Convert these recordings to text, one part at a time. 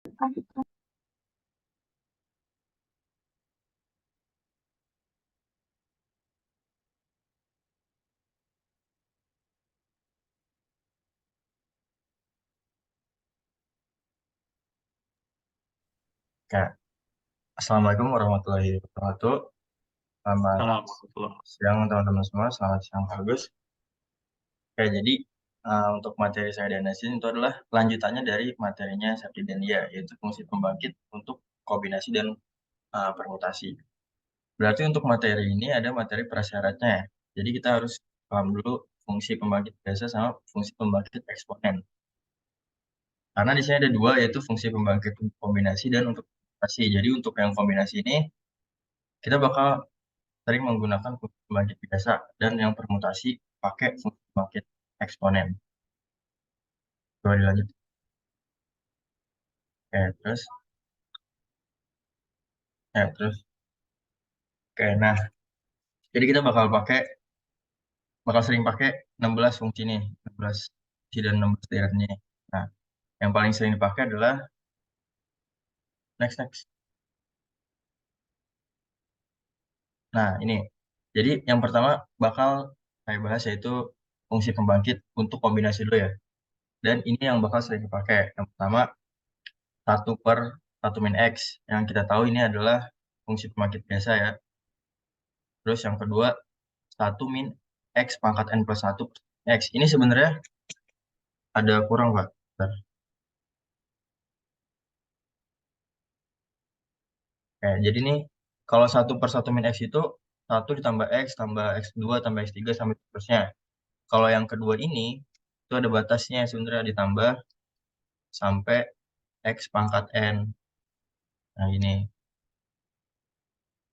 Oke. Assalamualaikum warahmatullahi wabarakatuh. Selamat Alhamdulillah. siang teman-teman semua. Selamat siang Pak Agus. Oke, jadi untuk materi saya dan Nasin itu adalah lanjutannya dari materinya Septi dan Dia, yaitu fungsi pembangkit untuk kombinasi dan permutasi. Berarti untuk materi ini ada materi prasyaratnya. Jadi kita harus paham dulu fungsi pembangkit biasa sama fungsi pembangkit eksponen. Karena di sini ada dua, yaitu fungsi pembangkit untuk kombinasi dan untuk permutasi. Jadi untuk yang kombinasi ini kita bakal sering menggunakan fungsi pembangkit biasa dan yang permutasi pakai fungsi pembangkit eksponen. Coba dilanjut. Terus, terus. Nah, jadi kita bakal sering pakai 16 fungsi nih, 16 fungsi dan 16 deret nih. Nah, yang paling sering dipakai adalah next. Nah, ini. Jadi yang pertama bakal saya bahas yaitu fungsi pembangkit untuk kombinasi dulu ya. Dan ini yang bakal sering dipakai. Yang pertama 1/1-X. Yang kita tahu ini adalah fungsi pembangkit biasa ya. Terus yang kedua 1-X pangkat N+1 X. Ini sebenarnya ada kurang, Pak. Bentar. Jadi nih kalau 1/1-X itu 1 ditambah X, tambah X2, tambah X3, sampai seterusnya. Kalau yang kedua ini, itu ada batasnya sebenarnya ditambah sampai X pangkat N. Nah, ini.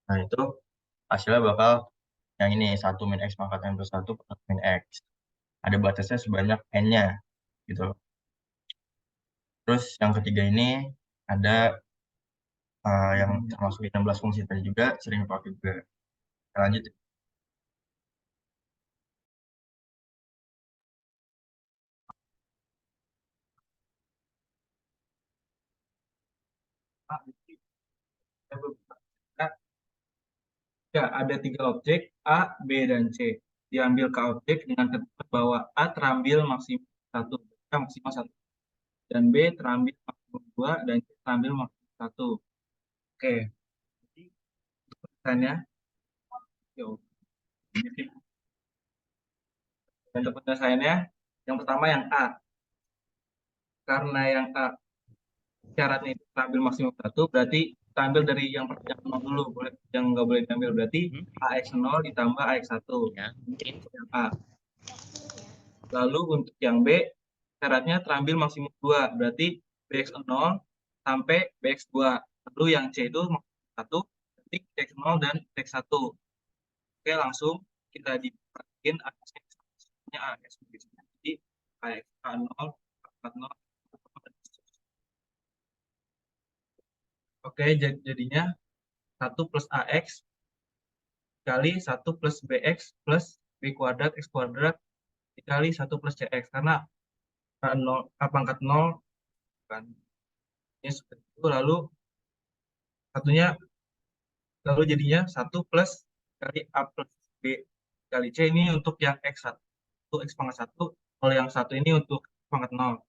Nah, itu hasilnya bakal yang ini, 1-X pangkat N+1 per 1-X. Ada batasnya sebanyak N-nya, gitu. Terus yang ketiga ini ada yang termasuk di 16 fungsi tadi juga sering dipakai juga. Lanjut. Ya, ada tiga objek A, B, dan C. Diambil ke objek dengan ketentuan bahwa A terambil maksimum 1, maksimal 1, dan B terambil maksimum 2, dan C terambil maksimum 1. Oke, jadi pertanyaannya, yuk. Dan untuk penyelesaiannya, yang pertama yang A. Karena yang A syaratnya itu terambil maksimum 1, berarti terambil dari yang pertama dulu, yang nggak boleh diambil. Berarti AX0 ditambah AX1. Yang A. Lalu untuk yang B, syaratnya terambil maksimum 2, berarti BX0 sampai BX2. Lalu yang C itu maksimum 1, berarti BX0 dan BX1. Oke, langsung kita diperhatikan AX-nya AX. Jadi AX0, A0. Oke, jadinya 1 plus AX kali 1 plus BX plus B kuadrat X kuadrat dikali 1 plus CX. Karena A pangkat 0 kan. Ini seperti itu. Satunya lalu jadinya 1 plus kali A plus B kali C, ini untuk yang X1, X pangkat 1. Kalau yang satu ini untuk X pangkat 0.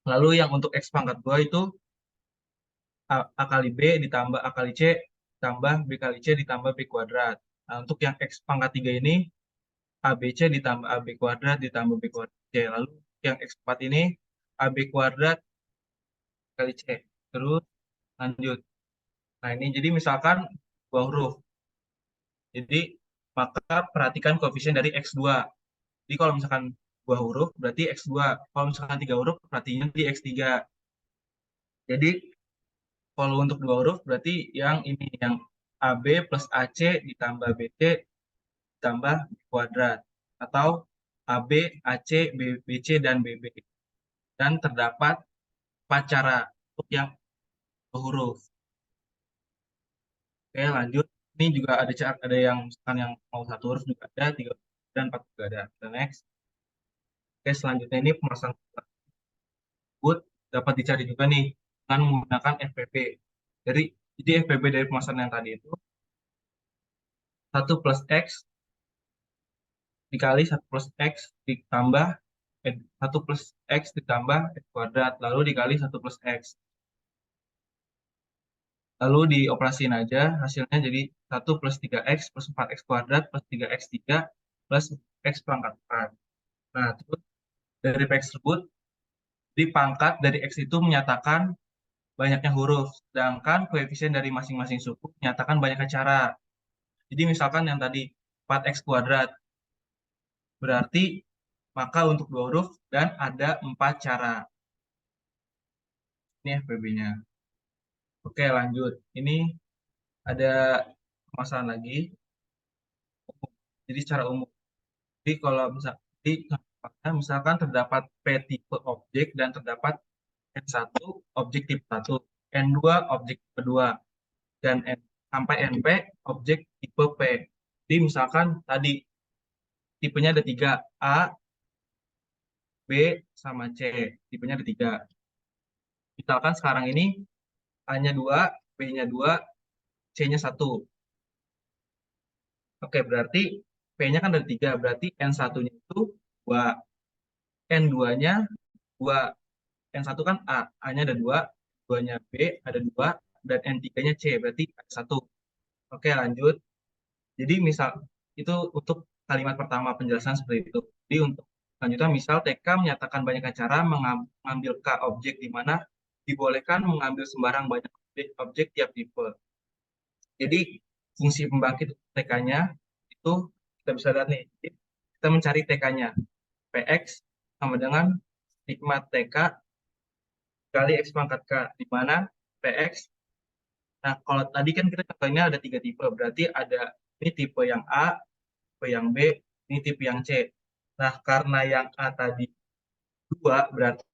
Lalu yang untuk X pangkat 2 itu A kali B ditambah A kali C ditambah B kali C ditambah B kuadrat. Nah, untuk yang X pangkat 3 ini ABC ditambah AB kuadrat ditambah B kuadrat C. Lalu yang X4 ini AB kuadrat kali C. Terus lanjut. Nah, ini jadi misalkan dua huruf. Jadi maka perhatikan koefisien dari X2. Jadi kalau misalkan dua huruf berarti X2. Kalau misalkan tiga huruf perhatinya di X3. Jadi kalau untuk dua huruf berarti yang ini, yang AB plus AC ditambah BC ditambah B kuadrat. Atau AB, AC, BC, dan BB. Dan terdapat 4 cara untuk yang dua huruf. Oke, lanjut. Ini juga ada yang misalkan yang mau satu huruf juga ada, tiga dan empat juga ada. Dan next. Oke, selanjutnya ini pemasangan tersebut dapat dicari juga nih. dengan menggunakan FPP. Jadi FPP dari pemasaran yang tadi itu 1 plus X dikali 1 plus X ditambah 1 plus X ditambah X kuadrat, lalu dikali 1 plus X. Lalu dioperasiin aja, hasilnya jadi 1 plus 3X plus 4X kuadrat plus 3X3 plus X pangkat 4. Nah, terus dari X tersebut, di pangkat dari X itu menyatakan banyaknya huruf, sedangkan koefisien dari masing-masing suku menyatakan banyaknya cara. Jadi misalkan yang tadi 4X kuadrat, berarti maka untuk 2 huruf dan ada 4 cara. Ini FPB-nya. Oke, lanjut. Ini ada permasalahan lagi. Jadi secara umum. Jadi kalau misalkan terdapat P tipe objek dan terdapat N1 objek tipe 1, N2 objek tipe 2, dan sampai NP objek tipe P. Jadi misalkan tadi tipenya ada 3, A, B, sama C. Tipenya ada 3. Misalkan sekarang ini A-nya 2, B-nya 2, C-nya 1. Oke, berarti P-nya kan ada 3, berarti N1-nya itu 2, N2-nya 2, N1 kan A, A-nya ada 2, 2-nya B ada 2, dan N3-nya C, berarti ada 1. Oke, lanjut. Jadi misal, itu untuk kalimat pertama penjelasan seperti itu. Jadi untuk selanjutnya, misal TK menyatakan banyak cara mengambil K objek di mana dibolehkan mengambil sembarang banyak objek tiap tipe. Jadi fungsi pembangkit TK-nya itu kita bisa lihat nih. Kita mencari TK-nya. Px sama dengan sigma TK kali X pangkat K, di mana Px. Nah, kalau tadi kan kita contohnya ada 3 tipe, berarti ada ini tipe yang A, tipe yang B, ini tipe yang C. Nah, karena yang A tadi 2, berarti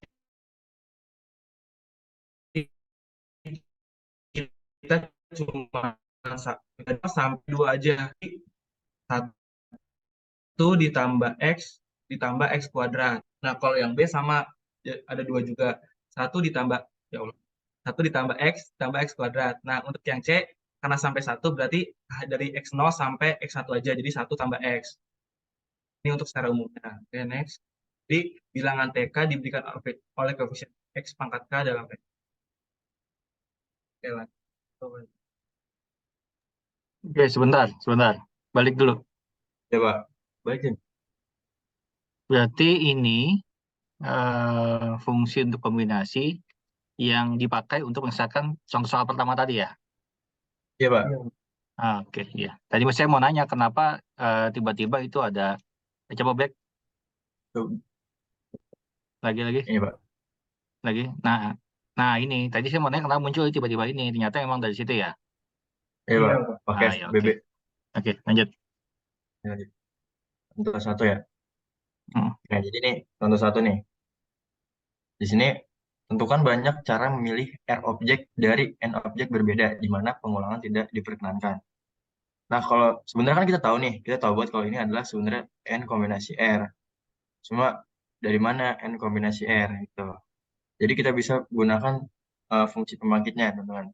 kita cuma sampai 2 aja. 1 ditambah X ditambah X kuadrat. Nah, kalau yang B sama, ada 2 juga. 1 ditambah, ya Allah, 1 ditambah X ditambah X kuadrat. Nah, untuk yang C, karena sampai 1 berarti dari X0 sampai X1 aja, jadi 1 tambah X. Ini untuk secara umumnya. Oke, next. Jadi, bilangan TK diberikan oleh koefisien X pangkat K dalam X. Oke, lanjut. Oke, sebentar. Balik dulu. Coba balikin. Berarti ini fungsi untuk kombinasi yang dipakai untuk menyelesaikan contoh soal pertama tadi ya. Iya, Pak. Oke, iya. Tadi saya mau nanya kenapa tiba-tiba itu ada. Coba back lagi. Iya, Pak. Lagi. Nah ini tadi saya mau nanya kenapa muncul tiba-tiba ini. Ternyata emang dari situ ya. Iya, Pak. Pakai Ya, BB. Oke, lanjut. Lanjut. Contoh 1 ya. Hmm. Nah, jadi nih, contoh 1 nih. Di sini tentukan banyak cara memilih R objek dari N objek berbeda, di mana pengulangan tidak diperkenankan. Nah, kalau sebenarnya kan kita tahu buat kalau ini adalah sebenarnya N kombinasi R. Cuma dari mana N kombinasi R gitu. Jadi kita bisa gunakan fungsi pembangkitnya, teman-teman.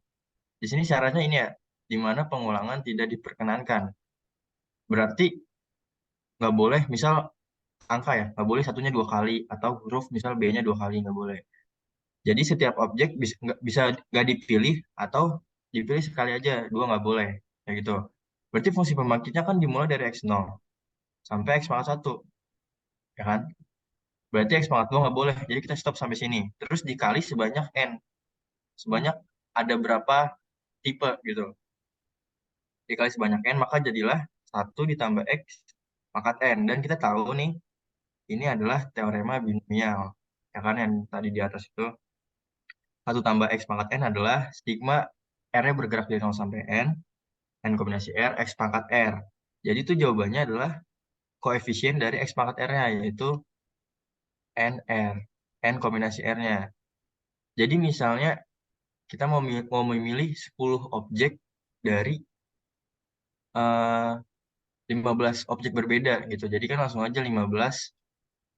Di sini syaratnya ini ya, di mana pengulangan tidak diperkenankan. Berarti nggak boleh, misal angka ya, nggak boleh satunya 2 kali, atau huruf misal B-nya 2 kali, nggak boleh. Jadi setiap objek bisa nggak dipilih atau dipilih sekali aja, 2 nggak boleh. Kayak gitu. Berarti fungsi pembangkitnya kan dimulai dari X0 sampai X pangkat 1. Ya kan? Berarti X pangkat 2 nggak boleh. Jadi kita stop sampai sini. Terus dikali sebanyak N. Sebanyak ada berapa tipe gitu. Dikali sebanyak N, maka jadilah 1 ditambah X pangkat N. Dan kita tahu nih, ini adalah teorema binomial. Ya kan, yang tadi di atas itu. 1 tambah X pangkat N adalah sigma R-nya bergerak dari 0 sampai N kombinasi R, X pangkat R. Jadi itu jawabannya adalah koefisien dari X pangkat R-nya, yaitu NR, N kombinasi R-nya. Jadi misalnya kita mau memilih 10 objek dari 15 objek berbeda gitu. Jadi kan langsung aja 15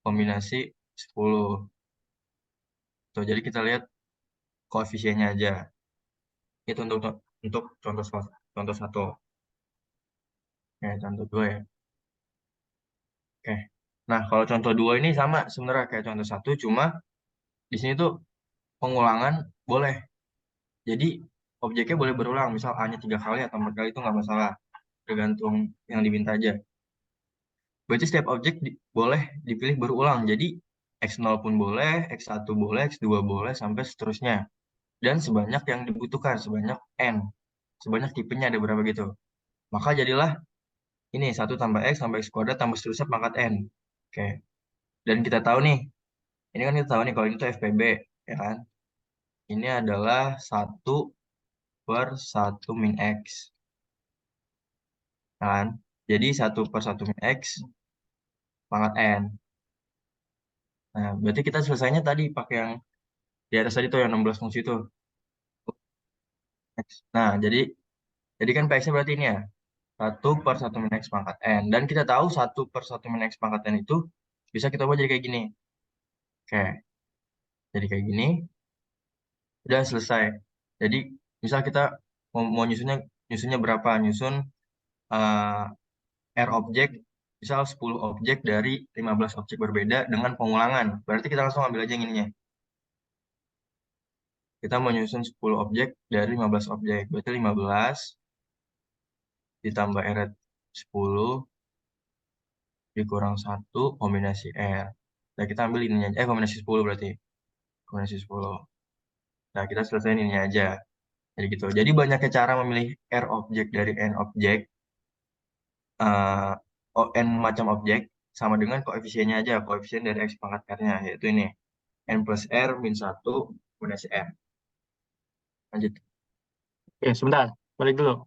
kombinasi 10. Tuh, jadi kita lihat koefisiennya aja. Itu untuk contoh 1. Oke, contoh 2 ya. Oke. Nah, kalau contoh 2 ini sama sebenarnya kayak contoh 1, cuma di sini tuh pengulangan boleh. Jadi objeknya boleh berulang, misal A-nya 3 kali atau 4 kali itu nggak masalah, tergantung yang diminta aja. Berarti setiap objek boleh dipilih berulang. Jadi X0 pun boleh, X1 boleh, X2 boleh, sampai seterusnya. Dan sebanyak yang dibutuhkan, sebanyak N. Sebanyak tipenya ada berapa gitu. Maka jadilah ini 1 tambah X tambah X kuadrat tambah seterusnya pangkat N. Oke. Dan kita tahu nih, ini kan kita tahu nih kalau ini tuh FPB, ya kan? Ini adalah 1/1 min X. Kan? Jadi 1/1 min X pangkat N. Nah, berarti kita selesainya tadi pakai yang di atas tadi tuh yang 16 fungsi itu. Nah, jadi kan PX-nya berarti ini ya. 1/1 min X pangkat N. Dan kita tahu 1/1 min X pangkat N itu bisa kita buat jadi kayak gini. Oke. Jadi kayak gini. Udah selesai. Jadi misal kita mau nyusunnya berapa? Nyusun R objek, misal 10 objek dari 15 objek berbeda dengan pengulangan. Berarti kita langsung ambil aja yang ininya. Kita mau nyusun 10 objek dari 15 objek. Berarti 15 ditambah R 10 dikurang 1 kombinasi R. Nah, kita ambil ininya aja. Kombinasi 10 berarti. Kombinasi 10. Nah, kita selesaiin ininya aja. Jadi gitu. Jadi banyaknya cara memilih R objek dari N objek. N macam objek sama dengan koefisiennya aja. Koefisien dari X pangkat R-nya. Yaitu ini. N plus R min 1 kombinasi R. Lanjut. Oke, sebentar. Balik dulu.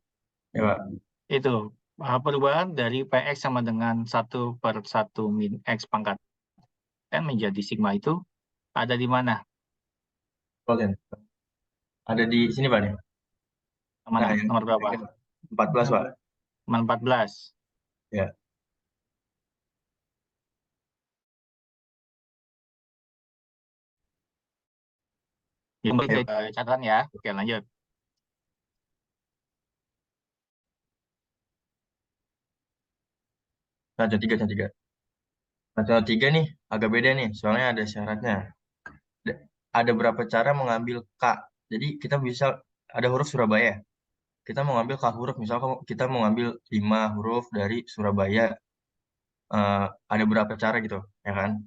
Ya, Pak. Itu perubahan dari PX sama dengan 1/1 min X pangkat N menjadi sigma itu ada di mana? Oke. Ada di sini, Pak. Nih. Mana? Nah, Nomor berapa? 14, Pak. Nomor 14. Ya. Kembali ke catatan ya. Oke, lanjut. Nah, contoh 3, contoh 3. Nah, contoh 3 nih agak beda nih, soalnya ada syaratnya. Ada berapa cara mengambil K. Jadi kita bisa, ada huruf Surabaya. Kita mau ngambil K huruf, misalnya kita mau ngambil 5 huruf dari Surabaya. Ada berapa cara gitu, ya kan?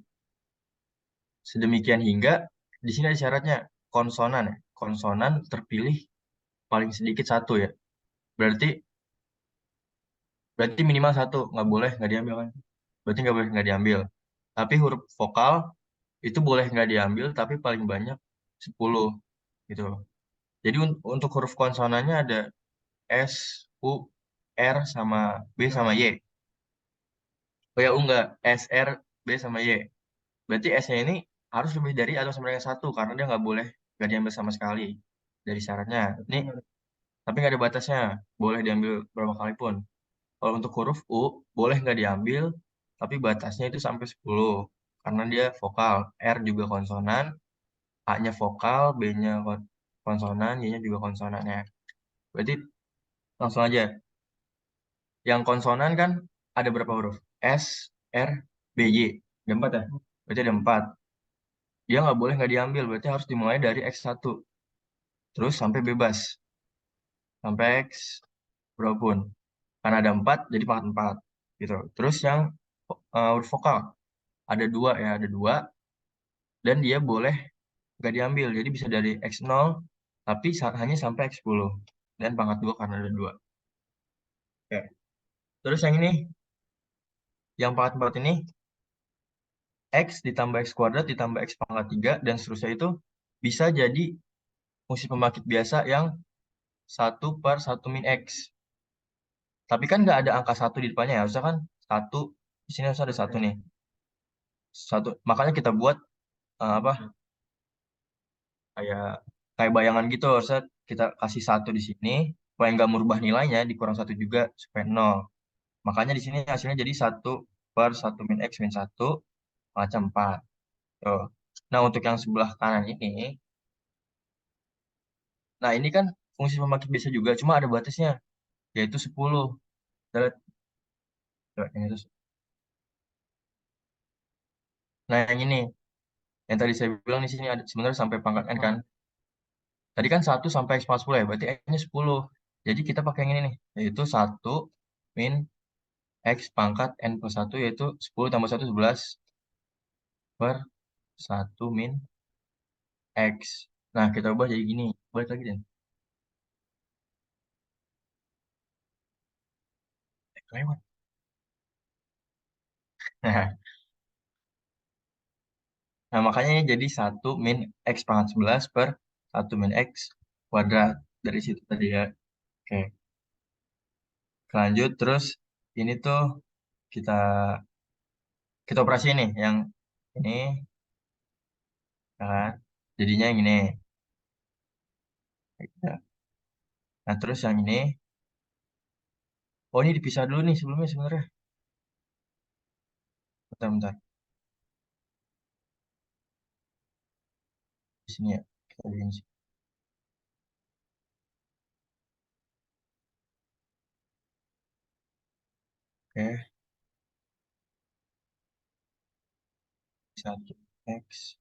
Sedemikian hingga di sini ada syaratnya konsonan ya. Konsonan terpilih paling sedikit 1 ya. Berarti minimal 1, nggak diambil kan? Berarti nggak diambil. Tapi huruf vokal itu boleh nggak diambil, tapi paling banyak 10 gitu. Jadi untuk huruf konsonannya ada S, U, R, sama B sama Y. Oh ya, enggak. S, R, B sama Y. Berarti S-nya ini harus lebih dari atau sama dengan 1, karena dia nggak diambil sama sekali dari syaratnya. Ini, tapi nggak ada batasnya. Boleh diambil berapa kali pun. Kalau untuk huruf U, boleh nggak diambil, tapi batasnya itu sampai 10. Karena dia vokal. R juga konsonan, A-nya vokal, B-nya konsonan, Y-nya juga konsonan ya. Berarti langsung aja. Yang konsonan kan ada berapa huruf? S, R, B, Y. Ada 4 ya? Berarti ada 4. Dia nggak diambil, berarti harus dimulai dari X1. Terus sampai bebas. Sampai X berapapun. Karena ada 4, jadi pangkat 4. Gitu. Terus yang huruf vokal. Ada 2 ya, ada 2. Dan dia boleh nggak diambil. Jadi bisa dari X0, tapi hanya sampai X10. Dan pangkat 2 karena ada 2. Oke. Terus yang ini, yang pangkat 4 ini, X ditambah X kuadrat ditambah X pangkat 3, dan seterusnya itu bisa jadi fungsi pembangkit biasa yang 1/1 min X. Tapi kan nggak ada angka 1 di depannya ya. Harusnya kan 1, di sini harus ada 1 nih. 1. Makanya kita buat apa? Kayak bayangan gitu. Harusnya kita kasih 1 di sini. Supaya nggak merubah nilainya, dikurang 1 juga supaya 0. Makanya di sini hasilnya jadi 1/1 min X min 1 macam 4. Tuh. Nah, untuk yang sebelah kanan ini, Nah, ini kan fungsi pembangkit biasa juga, cuma ada batasnya, yaitu 10. Kita lihat, coba yang itu. Nah, yang ini, yang tadi saya bilang di sini ada sebenarnya sampai pangkat N kan. Tadi kan 1 sampai X pangkat 10 ya, berarti N-nya 10. Jadi kita pakai yang ini nih, yaitu 1 min X pangkat N plus 1, yaitu 10 tambah 1, 11 per 1 min X. Nah, kita ubah jadi gini. Balik lagi, Den. Lewat. Nah, makanya ini jadi 1 min X pangkat 11 per 1 min X kuadrat. Dari situ tadi ya. Oke. Lanjut, terus ini tuh kita kita operasi nih. Yang ini, ya kan? Jadinya yang ini. Ya. Nah, terus yang ini. Oh, ini dipisah dulu nih sebelumnya sebenarnya. Bentar, bentar. Di sini ya. Kita bikin sini. Oke. 1 X.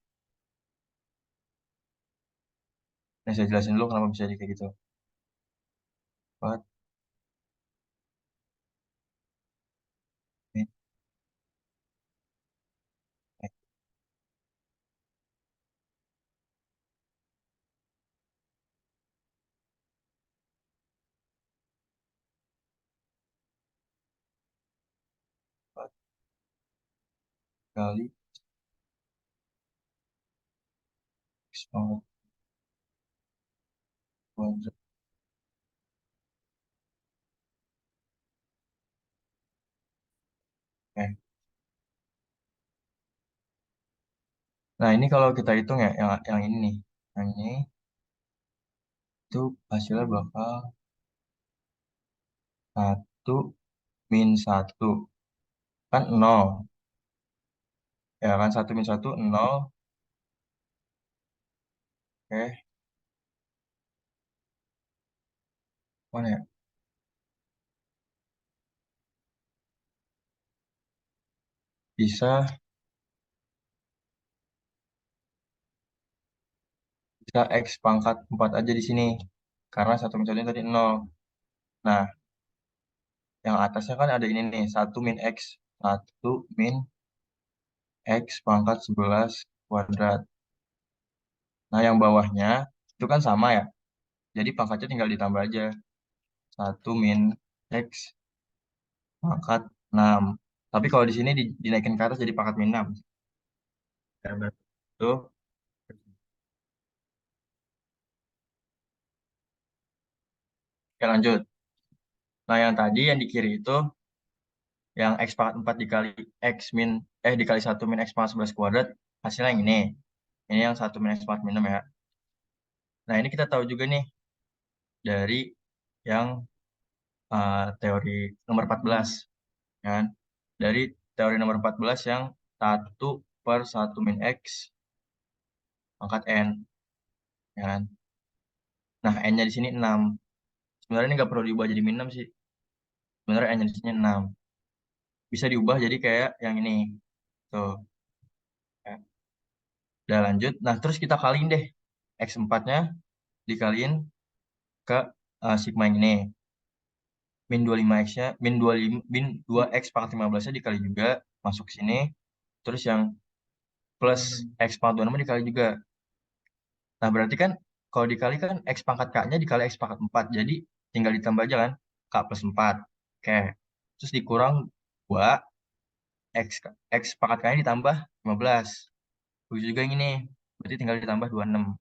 Nah, saya jelasin dulu kenapa bisa jadi kayak gitu. 4 min X. Kali X pangkat kuadrat. Oke. Nah, ini kalau kita hitung ya, yang ini nih. Yang ini, itu hasilnya bakal 1 min 1. Kan 0. Ya kan, 1 min 1, 0. Oke, mana ya? Bisa, bisa X pangkat 4 aja di sini. Karena 1 min 1 tadi 0. Nah, yang atasnya kan ada ini nih, 1 min X. 1 min X pangkat 11 kuadrat. Nah, yang bawahnya itu kan sama ya. Jadi pangkatnya tinggal ditambah aja. 1 min X pangkat 6. Tapi kalau di sini dinaikin ke atas jadi pangkat min 6. Ya, tuh. Oke, lanjut. Nah, yang tadi yang di kiri itu yang X pangkat 4 dikali X min dikali 1 min X pangkat 11 kuadrat, hasilnya yang ini. Ini yang 1 min X pangkat min 6 ya. Nah, ini kita tahu juga nih dari yang teori nomor 14 kan. Dari teori nomor 14 yang 1 per 1 min X pangkat N ya kan. Nah, N-nya di sini 6. Sebenarnya ini nggak perlu diubah jadi min 6 sih. Sebenarnya N-nya di sini 6. Bisa diubah jadi kayak yang ini. Tuh. Ya. Udah lanjut. Nah, terus kita kaliin deh. X4-nya dikaliin ke sigma yang ini. Min 25X-nya, min 2X pangkat 15-nya dikali juga. Masuk sini. Terus yang plus X pangkat 26 dikali juga. Nah, berarti kan kalau dikali kan X pangkat K-nya dikali X pangkat 4. Jadi tinggal ditambah aja kan. K plus 4. Oke. Terus dikurang 2. X, X pangkat K-nya ditambah 15. Begitu juga yang ini. Berarti tinggal ditambah 26.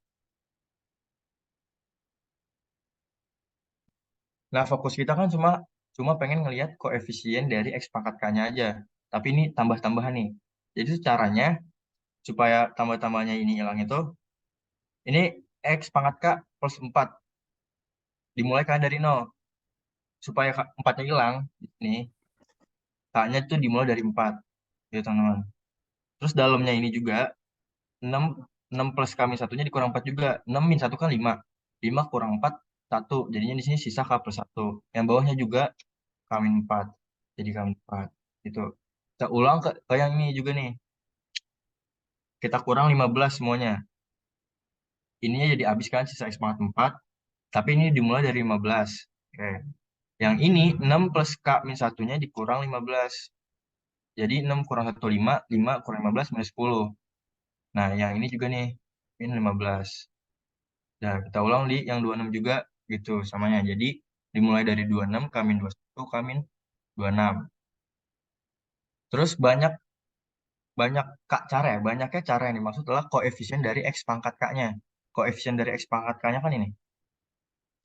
Nah, fokus kita kan cuma cuma pengen ngelihat koefisien dari X pangkat K-nya aja. Tapi ini tambah-tambahan nih. Jadi itu caranya supaya tambah-tambahnya ini hilang itu, ini X pangkat K plus 4. Dimulai kan dari 0. Supaya 4-nya hilang, ini K-nya itu dimulai dari 4. Gitu, teman-teman. Terus dalamnya ini juga, 6 plus K min 1-nya dikurang 4 juga. 6 min 1 kan 5. 5 kurang 4, 1. Jadinya di sini sisa K plus 1. Yang bawahnya juga K-4. Jadi K-4. Gitu. Kita ulang ke yang ini juga nih. Kita kurang 15 semuanya. Ininya jadi habis kan sisa X pangkat 4. Tapi ini dimulai dari 15. Oke. Yang ini 6 plus K-1-nya dikurang 15. Jadi 6 kurang 1, 5. 5 kurang 15 minus 10. Nah, yang ini juga nih. Ini 15. Nah, kita ulang di yang 26 juga gitu samanya. Jadi dimulai dari 26, K-21, K-26. Terus banyak cara ya. Banyaknya cara yang dimaksud adalah koefisien dari X pangkat K-nya. Koefisien dari X pangkat K-nya kan ini.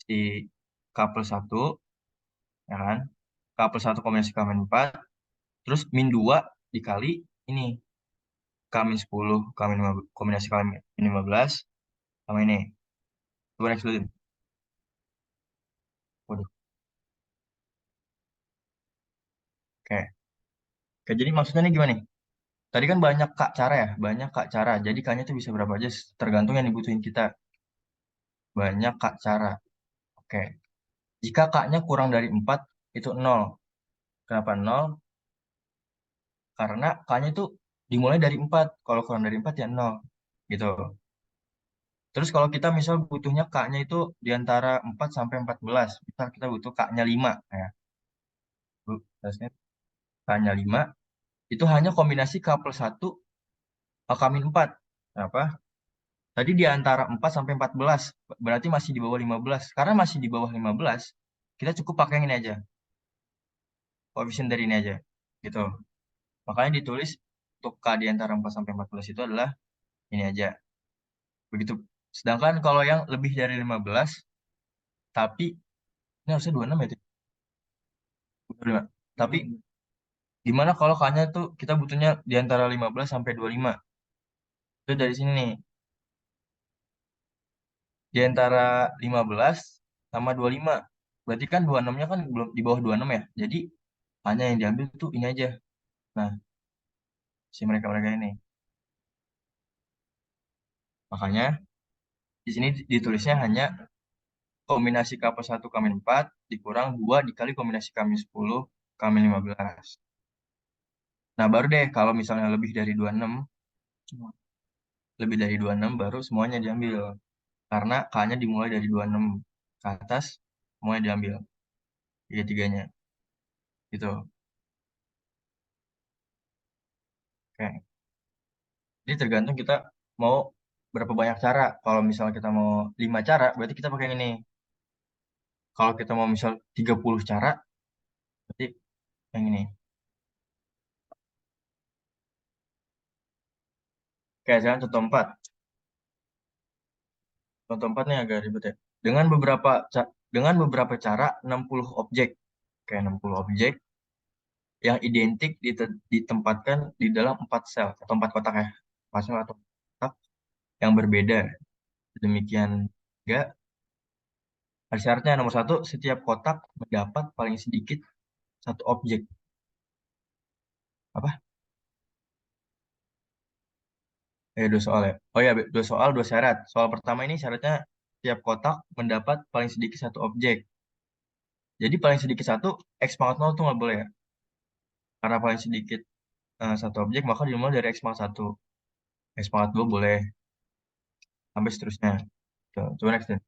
Si K plus 1, ya kan? K plus 1 kombinasi K-4. Terus min 2 dikali ini. K-10, kombinasi K-15. Sama ini. Coba next dulu. Waduh. Oke. Oke, jadi maksudnya nih gimana nih? Tadi kan banyak cara ya, banyak cara. Jadi K-nya itu bisa berapa aja, tergantung yang dibutuhin kita. Banyak cara. Oke. Jika K-nya kurang dari 4, itu 0. Kenapa 0? Karena K-nya itu dimulai dari 4. Kalau kurang dari 4 ya 0. Gitu. Terus kalau kita misal butuhnya K-nya itu di antara 4 sampai 14. Misal kita butuh K-nya 5. Ya. Terusnya K-nya 5. Itu hanya kombinasi K plus 1, K-4. Kenapa? Tadi di antara 4 sampai 14, berarti masih di bawah 15. Karena masih di bawah 15, kita cukup pakai yang ini aja. Koefisien dari ini aja. Gitu. Makanya ditulis untuk K di antara 4 sampai 14 itu adalah ini aja. Begitu. Sedangkan kalau yang lebih dari 15, tapi ini harusnya 26 ya. 25. Tapi gimana kalau K-nya tuh kita butuhnya di antara 15 sampai 25? Itu dari sini nih. Di antara 15 sama 25. Berarti kan 26-nya kan belum di bawah 26 ya. Jadi hanya yang diambil tuh ini aja. Nah, si mereka-mereka ini. Makanya di sini ditulisnya hanya kombinasi K plus 1 K-4 dikurang 2 dikali kombinasi K-10 K-15. Nah, baru deh kalau misalnya lebih dari 26, baru semuanya diambil. Karena K-nya dimulai dari 26 ke atas, semuanya diambil. Tiga-tiganya. Gitu. Oke. Jadi tergantung kita mau berapa banyak cara. Kalau misalnya kita mau 5 cara, berarti kita pakai yang ini. Kalau kita mau misal 30 cara, berarti yang ini. Oke, sekarang contoh 4. Contoh 4 nih agak ribet ya. Dengan beberapa cara 60 objek. Kayak 60 objek yang identik ditempatkan di dalam 4 sel atau 4 kotak ya. 4 sel atau kotak yang berbeda. Demikian juga syaratnya nomor 1, setiap kotak mendapat paling sedikit satu objek. Apa? Dua soal ya. Oh ya, dua soal, dua syarat. Soal pertama ini syaratnya setiap kotak mendapat paling sedikit satu objek. Jadi paling sedikit satu, X pangkat 0 tuh nggak boleh ya. Karena paling sedikit satu objek, maka dimulai dari X pangkat 1. X pangkat 2 boleh. Sampai seterusnya. Tuh, coba next deh.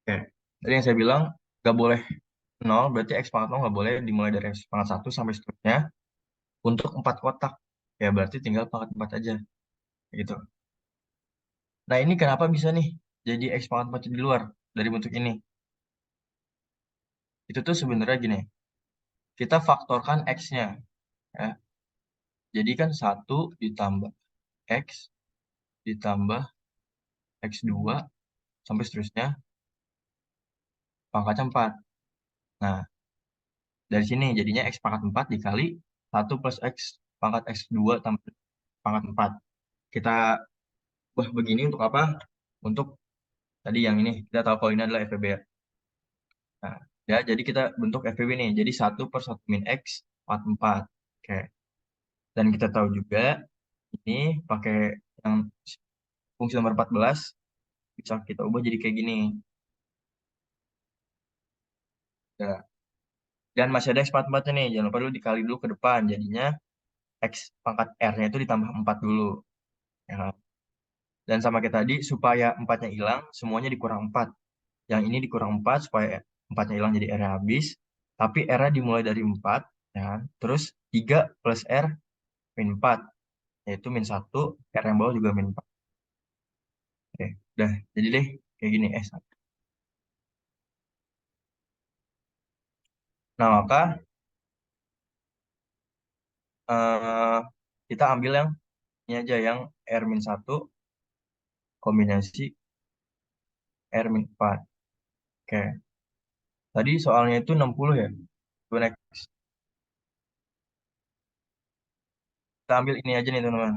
Oke. Tadi yang saya bilang, nggak boleh 0, berarti X pangkat 0 nggak boleh dimulai dari X pangkat 1 sampai seterusnya. Untuk 4 kotak. Ya berarti tinggal pangkat 4 aja. Gitu. Nah ini kenapa bisa nih jadi X pangkat 4 di luar dari bentuk ini? Itu tuh sebenarnya gini. Kita faktorkan X-nya. Ya. Jadi kan 1 ditambah X ditambah X2 sampai seterusnya pangkatnya 4. Nah, dari sini jadinya X pangkat 4 dikali 1 plus X pangkat X2 tambah pangkat 4. Kita ubah begini untuk apa? Untuk tadi yang ini, kita tahu kalau ini adalah FVB ya. Nah, ya, jadi kita bentuk FVB nih. Jadi 1 per 1 min X, 4. Oke. Dan kita tahu juga, ini pakai yang fungsi nomor 14 bisa kita ubah jadi kayak gini. Ya. Dan masih ada X pangkat 4 nih, jangan lupa dulu dikali dulu ke depan, jadinya X pangkat R-nya itu ditambah 4 dulu. Ya. Dan sama kayak tadi, supaya 4-nya hilang, semuanya dikurang 4. Yang ini dikurang 4 supaya 4-nya hilang jadi R-nya habis. Tapi R-nya dimulai dari 4. Ya. Terus 3 plus R min 4. Yaitu min 1, R yang bawah juga min 4. Oke, udah. Jadi deh, kayak gini. Nah, maka eh, kita ambil yang ini aja, yang R min 1 kombinasi R min 4. Oke, tadi soalnya itu 60 ya. Coba next. Kita ambil ini aja nih teman-teman.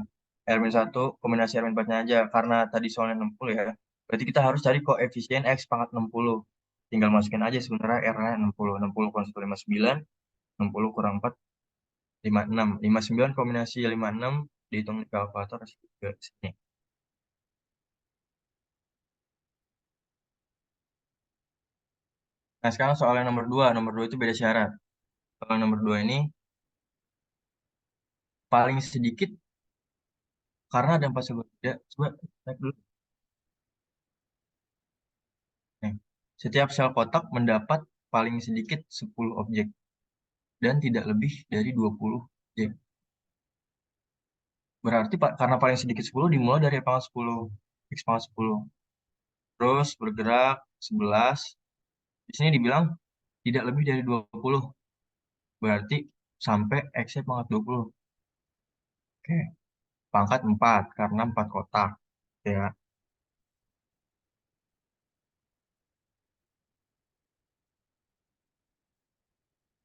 R min 1 kombinasi R min 4-nya aja. Karena tadi soalnya 60 ya. Berarti kita harus cari koefisien X pangkat 60. Tinggal masukin aja sebenarnya R-nya 60. 60 kurang 1, 59. 60 kurang 4, 56. 59 kombinasi 56 dihitung di kalkulator ke sini. Nah, sekarang soal yang nomor 2. Nomor 2 itu beda syarat. Soal nomor 2 ini paling sedikit karena ada 4 sekunder. Ya, coba naik dulu. Nih. Setiap sel kotak mendapat paling sedikit 10 objek dan tidak lebih dari 20 objek. Berarti karena paling sedikit 10 dimulai dari pangkat 10. X pangkat 10. Terus bergerak 11. Di sini dibilang tidak lebih dari 20. Berarti sampai X-nya pangkat 20. Oke. Pangkat 4 karena 4 kotak. Ya.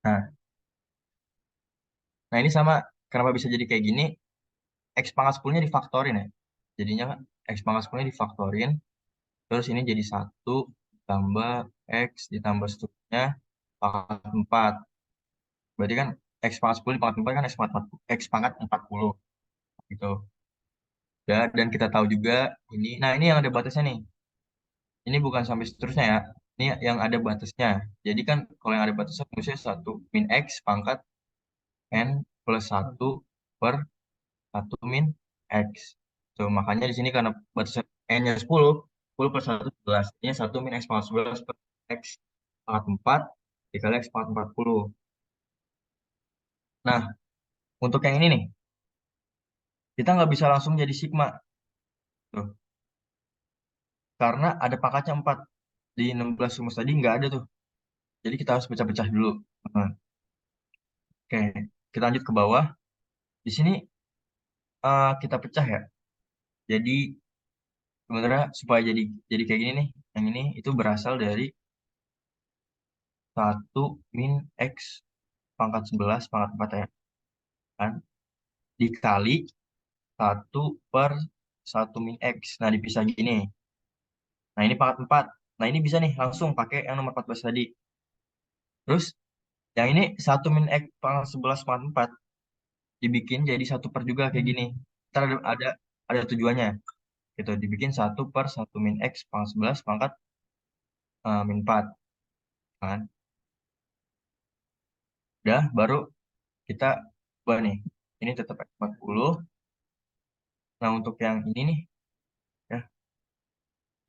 Nah, nah ini sama. Kenapa bisa jadi kayak gini? X pangkat 10-nya difaktorin ya. Jadinya X pangkat 10-nya difaktorin. Terus ini jadi 1 ditambah X ditambah seterusnya pangkat 4. Berarti kan X pangkat 10 dipangkat 4 kan X pangkat 40. Gitu. Ya, dan kita tahu juga ini. Nah, ini yang ada batasnya nih. Ini bukan sampai seterusnya ya. Ini yang ada batasnya. Jadi kan kalau yang ada batasnya fungsinya 1 min X pangkat N plus 1 per 1 min X. So, makanya di sini karena batasnya N-nya 10, 10 per 1, 11. Ini 1 min X pangkat 11 per X pangkat 4 dikali X pangkat 40. Nah, untuk yang ini nih, kita nggak bisa langsung jadi sigma. Tuh. Karena ada pangkatnya 4. Di 16 rumus tadi nggak ada tuh. Jadi kita harus pecah-pecah dulu. Nah, oke, kita lanjut ke bawah. Di sini kita pecah ya. Jadi sebenarnya supaya jadi kayak gini nih, yang ini itu berasal dari 1 min X pangkat 11 pangkat 4 ya. Kan? Dikali 1 per 1 min X. Nah, dipisah gini. Nah, ini pangkat 4. Nah, ini bisa nih langsung pakai yang nomor 14 tadi. Terus, yang ini 1 min X pangkat 11 pangkat 4 dibikin jadi 1 per juga kayak gini. Ntar ada tujuannya. Gitu, dibikin 1 per 1 min X pangkat 11 pangkat min 4. Kan? Udah, baru kita ubah nih. Ini tetap X 40. Nah, untuk yang ini nih, ya,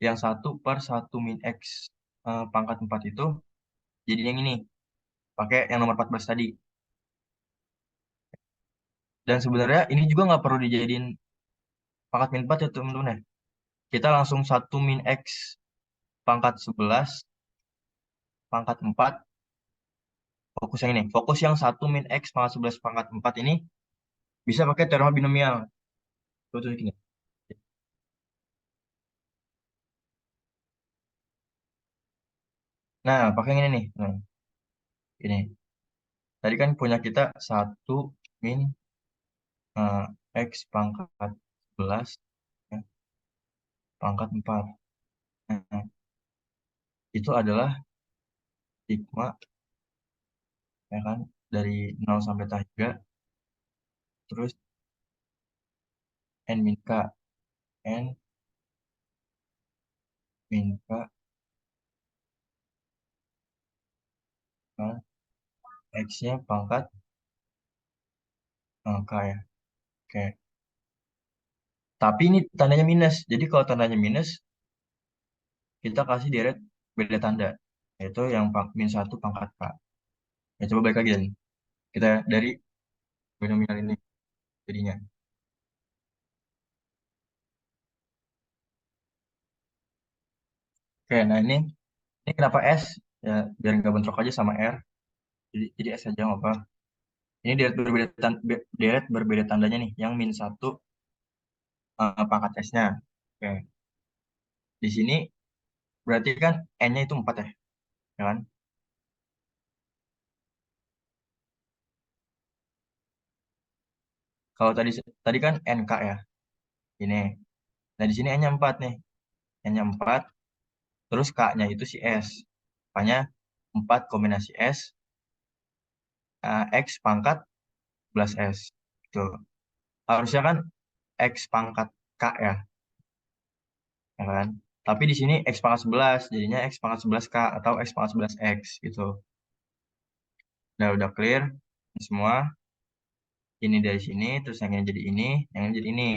yang 1 per 1 min X pangkat 4 itu jadi yang ini. Pakai yang nomor 14 tadi. Dan sebenarnya ini juga nggak perlu dijadiin pangkat min 4 ya teman-teman ya. Kita langsung 1 min X pangkat 11 pangkat 4. Fokus yang ini. Fokus yang 1 min X pangkat 11 pangkat 4 ini bisa pakai teorema binomial. Tuh, gini. Nah, pakai yang ini nih. Nah, ini. Tadi kan punya kita 1 min eh, X pangkat 11 ya, pangkat 4. Nah, itu adalah sigma ya kan dari 0 sampai 3 terus n min k n min K X-nya pangkat K ya. Oke. Tapi ini tandanya minus. Jadi kalau tandanya minus, kita kasih deret beda tanda. Yaitu yang min 1 pangkat K. Ya, coba balik lagi Dan. Kita dari binomial ini jadinya. Oke, nah ini kenapa S? Ya, biar nggak bentrok aja sama R. Jadi S aja nggak apa. Ini deret berbeda tandanya nih, yang min 1 pangkat S-nya. Oke. Di sini berarti kan N-nya itu 4 ya, ya kan? Kalau tadi kan NK ya, ini. Nah, di sini N-nya 4 nih. N-nya 4, terus K-nya itu si S. Makanya 4 kombinasi S, X pangkat plus S. Gitu. Harusnya kan X pangkat K ya, ya kan? Tapi di sini X pangkat 11, jadinya X pangkat 11 K atau X pangkat 11 X gitu. Nah, udah clear ini semua. Ini dari sini, terus yang ini jadi ini, yang ini jadi ini.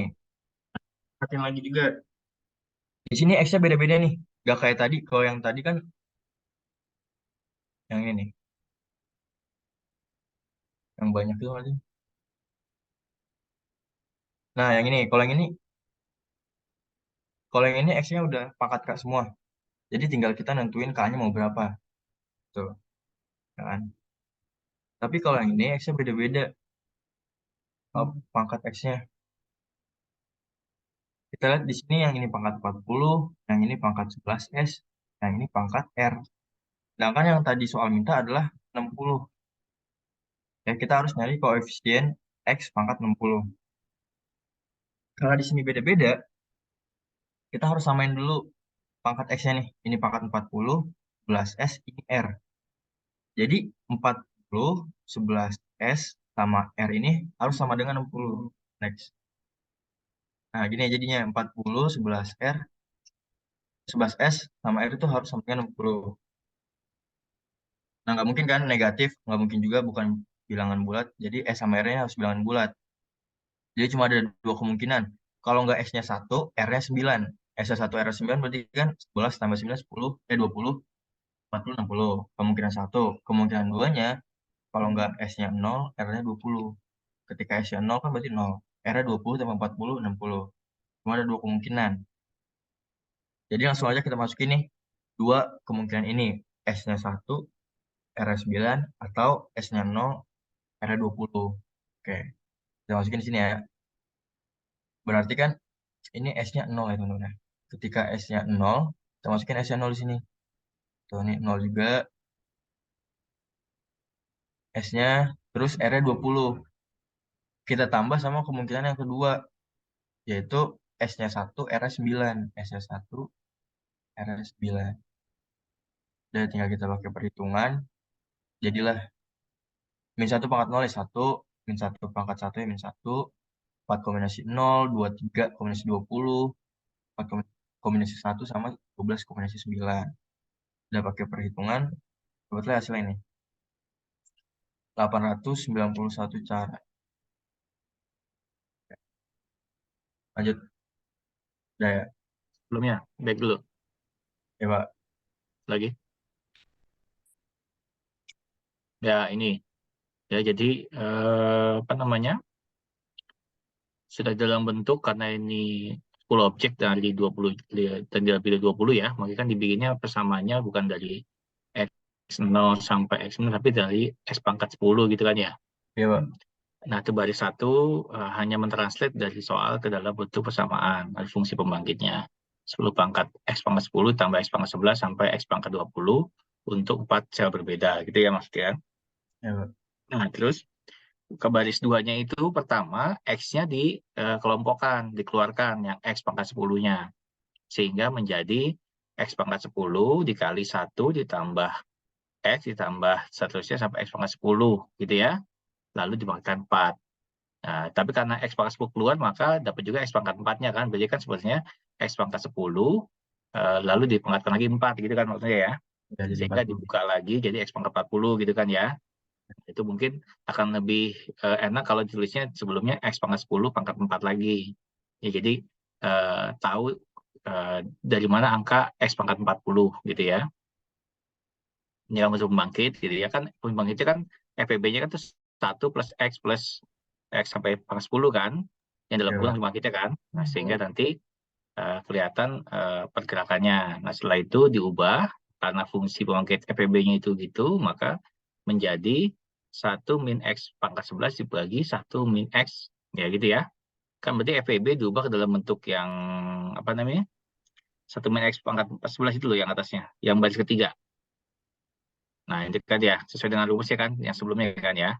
Perhatiin lagi juga. Di sini X-nya beda-beda nih. Gak kayak tadi. Kalau yang tadi kan yang ini nih. Yang banyak itu aja. Nah, yang ini. Kalau yang ini X-nya udah pangkat K semua. Jadi tinggal kita nentuin K-nya mau berapa. Tuh, kan? Tapi kalau yang ini X-nya beda-beda. Pangkat X-nya. Kita lihat di sini yang ini pangkat 40, yang ini pangkat 11 S, yang ini pangkat R. Sedangkan yang tadi soal minta adalah 60. Ya, kita harus nyari koefisien X pangkat 60. Kalau di sini beda-beda, kita harus samain dulu pangkat X-nya nih. Ini pangkat 40, 11 S, ini R. Jadi 40, 11 S, sama R ini harus sama dengan 60. Next. Nah, gini ya jadinya 40, 11 R, 11 S, sama R itu harus sama dengan 60. Nah, nggak mungkin kan negatif, nggak mungkin juga bukan bilangan bulat. Jadi S sama R-nya harus bilangan bulat. Jadi cuma ada dua kemungkinan. Kalau nggak S-nya 1, R-nya 9. S-nya 1, R-nya 9 berarti kan 11 tambah 9, 10, 20, 40, 60. Kemungkinan 1. Kemungkinan 2-nya, kalau nggak S-nya 0, R-nya 20. Ketika S-nya 0 kan berarti 0. R-nya 20 tambah 40, 60. Cuma ada dua kemungkinan. Jadi langsung aja kita masukin nih. Dua kemungkinan ini. S-nya 1, R-nya 9, atau S-nya 0, R-nya 20. Oke. Kita masukin di sini ya. Berarti kan ini S-nya 0 ya teman-teman. Ketika S-nya 0, kita masukin S-nya 0 di sini. Tuh, ini 0 juga. S-nya, terus R-nya 20. Kita tambah sama kemungkinan yang kedua, yaitu S-nya 1, R-nya 9. S-nya 1, R-nya 9. Dan tinggal kita pakai perhitungan. Jadilah min 1 pangkat 0 ya 1, min 1 pangkat 1 ya min 1, 4 kombinasi 0, 23 kombinasi 20, 4 kombinasi 1 sama 12 kombinasi 9. Udah pakai perhitungan, sebetulnya hasilnya ini. 891 cara. Lanjut. Udah ya? Sebelumnya, back dulu. Ya, Pak. Lagi. Ya, ini. Ya, jadi, apa namanya, sudah dalam bentuk, karena ini 10 objek dari 20, dan dari 20 ya, makanya kan dibikinnya persamaannya bukan dari X0 sampai X0, tapi dari X pangkat 10 gitu kan ya. Ya, Pak. Nah, itu baris 1 hanya mentranslate dari soal ke dalam bentuk persamaan dari fungsi pembangkitnya. 10 pangkat X pangkat 10 tambah X pangkat 11 sampai X pangkat 20 untuk 4 sel berbeda. Gitu ya maksudnya. Ya, Pak. Nah, terus ke baris 2-nya itu pertama X-nya dikelompokkan, dikeluarkan yang X pangkat 10-nya. Sehingga menjadi X pangkat 10 dikali 1 ditambah X ditambah seterusnya sampai X pangkat 10 gitu ya. Lalu dimakan 4. Nah, tapi karena X pangkat 10 keluar, maka dapat juga X pangkat 4-nya kan. Berarti kan sebenarnya X pangkat 10 lalu dipangkatkan lagi 4 gitu kan maksudnya ya. Ya, jadi Sehingga 40. dibuka lagi jadi X pangkat 40 gitu kan ya. Itu mungkin akan lebih enak kalau tulisnya sebelumnya X pangkat 10 pangkat 4 lagi. Ya, jadi tahu dari mana angka X pangkat 40 gitu ya. Ini kan untuk pembangkit gitu ya kan. Pembangkitnya kan FPB-nya kan terus 1 plus X plus X sampai pangkat 10 kan. Yang dalam Ya, kurung Pak. pembangkitnya kan. Nah, sehingga nanti kelihatan pergerakannya. Nah, setelah itu diubah karena fungsi pembangkit FPB-nya itu gitu, maka menjadi 1 min X pangkat 11 dibagi 1 min X, ya gitu ya. Kan berarti FPB diubah ke dalam bentuk yang, apa namanya, 1 min X pangkat 11 itu loh yang atasnya, yang baris ketiga. Nah, itu kan ya, sesuai dengan rumusnya kan, yang sebelumnya kan ya.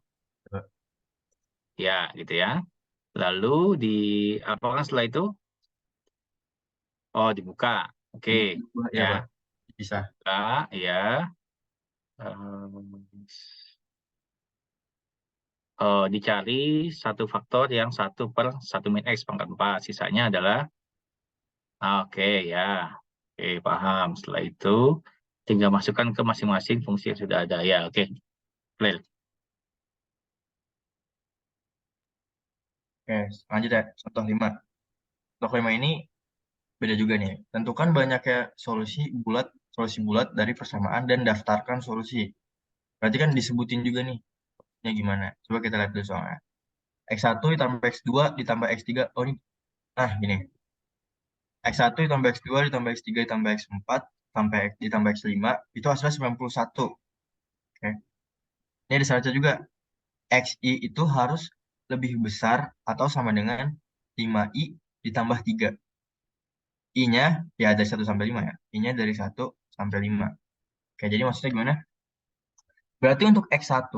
Ya, Ya, gitu ya. Lalu di, apa kan setelah itu? Oh, dibuka. Oke, ya, ya. Pak. Bisa. Buka, ya. Dicari satu faktor yang 1 per 1 min X pangkat 4. Sisanya adalah, oke ya. Oke, paham. Setelah itu, tinggal masukkan ke masing-masing fungsi yang sudah ada. Ya, oke. Clear. Oke, lanjut ya. Contoh 5. Contoh 5 ini beda juga nih. Tentukan banyaknya solusi bulat dari persamaan dan daftarkan solusi. Berarti kan disebutin juga nih. Ya gimana? Coba kita lihat dulu soalnya. X1 ditambah X2 ditambah X3. Oh ini. Nah, gini. X1 ditambah X2 ditambah X3 ditambah X4 sampai ditambah X5 itu hasilnya 91. Oke. Ini ada syaratnya juga. XI itu harus lebih besar atau sama dengan 5I ditambah 3. I-nya ya dari 1 sampai 5 ya. I-nya dari 1 sampai 5. Oke, jadi maksudnya gimana? Berarti untuk X1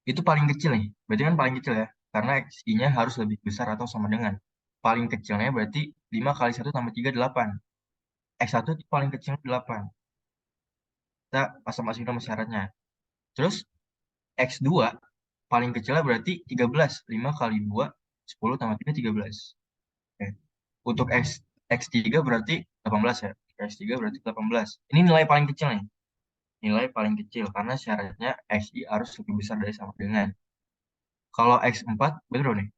itu paling kecil nih. Berarti kan paling kecil ya. Karena XI-nya harus lebih besar atau sama dengan. Paling kecilnya berarti 5 kali 1 tambah 3, 8. X1 itu paling kecil 8. Kita masing-masing nama syaratnya. Terus X2 paling kecilnya berarti 13. 5 kali 2, 10 tambah 3, 13. Oke. Untuk X3 berarti 18 ya. X3 berarti 18. Ini nilai paling kecil nih. Nilai paling kecil karena syaratnya XI harus lebih besar dari sama dengan. Kalau X4 bener nih.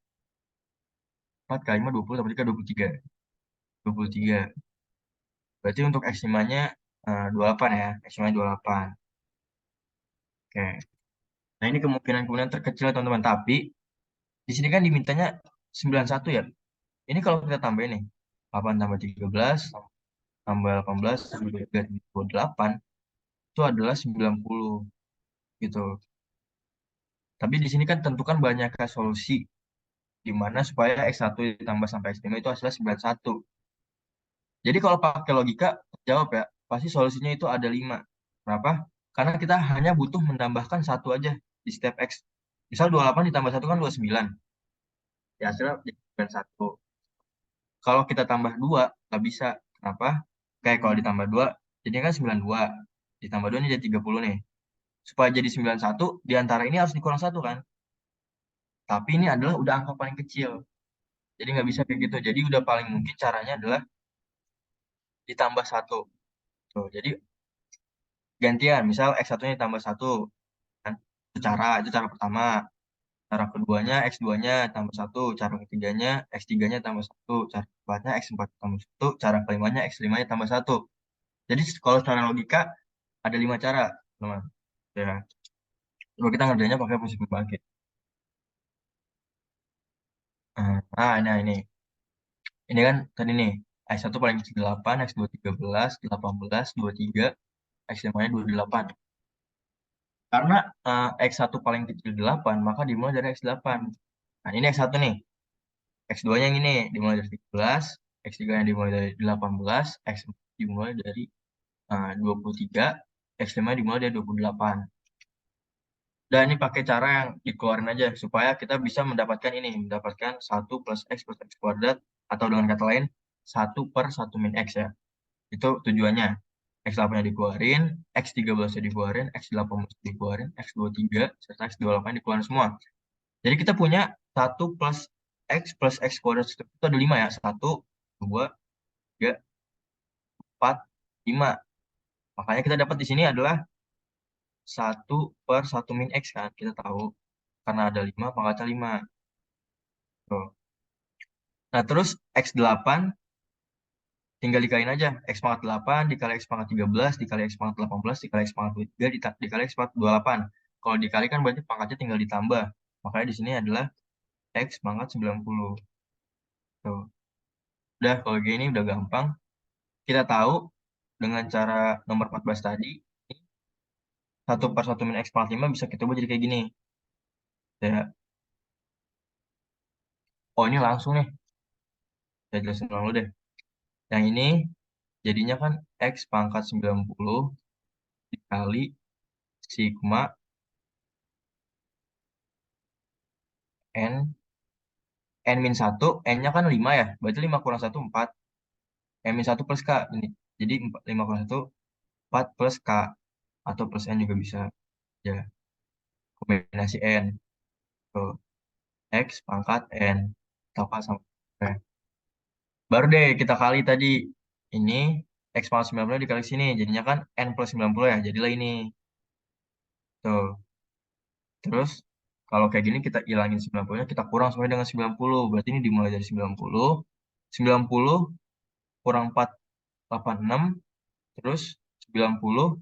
4 kali 5 20 tambah 3 23. 23. Berarti untuk X5-nya 28 ya. X5-nya 28. Oke. Nah, ini kemungkinan terkecil teman-teman, tapi di sini kan dimintanya 91 ya. Ini kalau kita tambahin nih, 8 tambah 13 tambah 18 tambah 3 tambah 8 itu adalah 90 gitu. Tapi di sini kan tentukan banyaknya solusi di mana supaya X1 ditambah sampai X5 itu hasilnya 91. Jadi kalau pakai logika jawab ya, pasti solusinya itu ada 5. Kenapa? Karena kita hanya butuh menambahkan satu aja di step X. Misal 28 ditambah 1 kan 29. Ya hasilnya jadi 91. Kalau kita tambah 2, nggak bisa. Kenapa? Kayak kalau ditambah 2, jadinya kan 92. Ditambah 2 ini jadi 30 nih. Supaya jadi 91, di antara ini harus dikurang 1 kan? Tapi ini adalah udah angka paling kecil. Jadi nggak bisa kayak gitu. Jadi udah paling mungkin caranya adalah ditambah 1. Tuh, jadi gantian. Misal X1-nya ditambah 1. Kan? Itu cara pertama. Cara keduanya X2-nya tambah 1. Cara ketiganya X3-nya tambah 1. Cara keempatnya X4 tambah 1. Cara kelimanya X5-nya tambah 1. Jadi kalau secara logika ada 5 cara, teman. Ya. Coba kita ngerjainnya pakai fungsi pembangkit. Nah, ini. Ini kan tadi nih. X1 paling kecil 8, X2 13, 18, 23, X5-nya 28. Karena X1 paling kecil 8, maka dimulai dari X8. Nah, ini X1 nih. X2-nya yang ini dimulai dari 13, X3-nya dimulai dari 18, X4 dimulai dari 23, X5 dimulai dari 28. Dan ini pakai cara yang dikeluarin aja supaya kita bisa mendapatkan 1 plus X kuadrat atau dengan kata lain 1 per 1 min X ya. Itu tujuannya. X8-nya dikeluarin, X13-nya dikeluarin, X18 dikeluarin, X23 serta X28 dikeluarin semua. Jadi kita punya 1 plus X kuadrat itu ada 5 ya. 1, 2, 3, 4, 5. Makanya kita dapat di sini adalah 1/1 min X kan. Kita tahu. Karena ada 5, pangkatnya 5. Tuh. Nah, terus X8 tinggal dikaliin aja. X pangkat 8 dikali X pangkat 13 dikali X pangkat 18 dikali X pangkat 23 dikali X pangkat 28. Kalau dikali kan berarti pangkatnya tinggal ditambah. Makanya di sini adalah X pangkat 90. Tuh. Udah, kalau gini udah gampang. Kita tahu dengan cara nomor 14 tadi, 1/1 min X pangkat 5 bisa kita ubah jadi kayak gini. Ya. Oh, ini langsung nih. Saya jelasin dulu deh. Yang ini jadinya kan X pangkat 90 dikali sigma N min 1, N-nya kan 5 ya, berarti 5 kurang 1, 4. N min 1 plus K, ini. Jadi 5 kurang 1, 4 plus K. Atau plus N juga bisa. Ya, kombinasi N. Tuh. X pangkat N. Tambah sama N. Baru deh kita kali tadi. Ini X pangkat 90 dikali sini. Jadinya kan N plus 90 ya, jadilah ini. Tuh. Terus, kalau kayak gini kita ilangin 90-nya, kita kurang sampai dengan 90. Berarti ini dimulai dari 90. 90 kurang 4, 86. Terus 90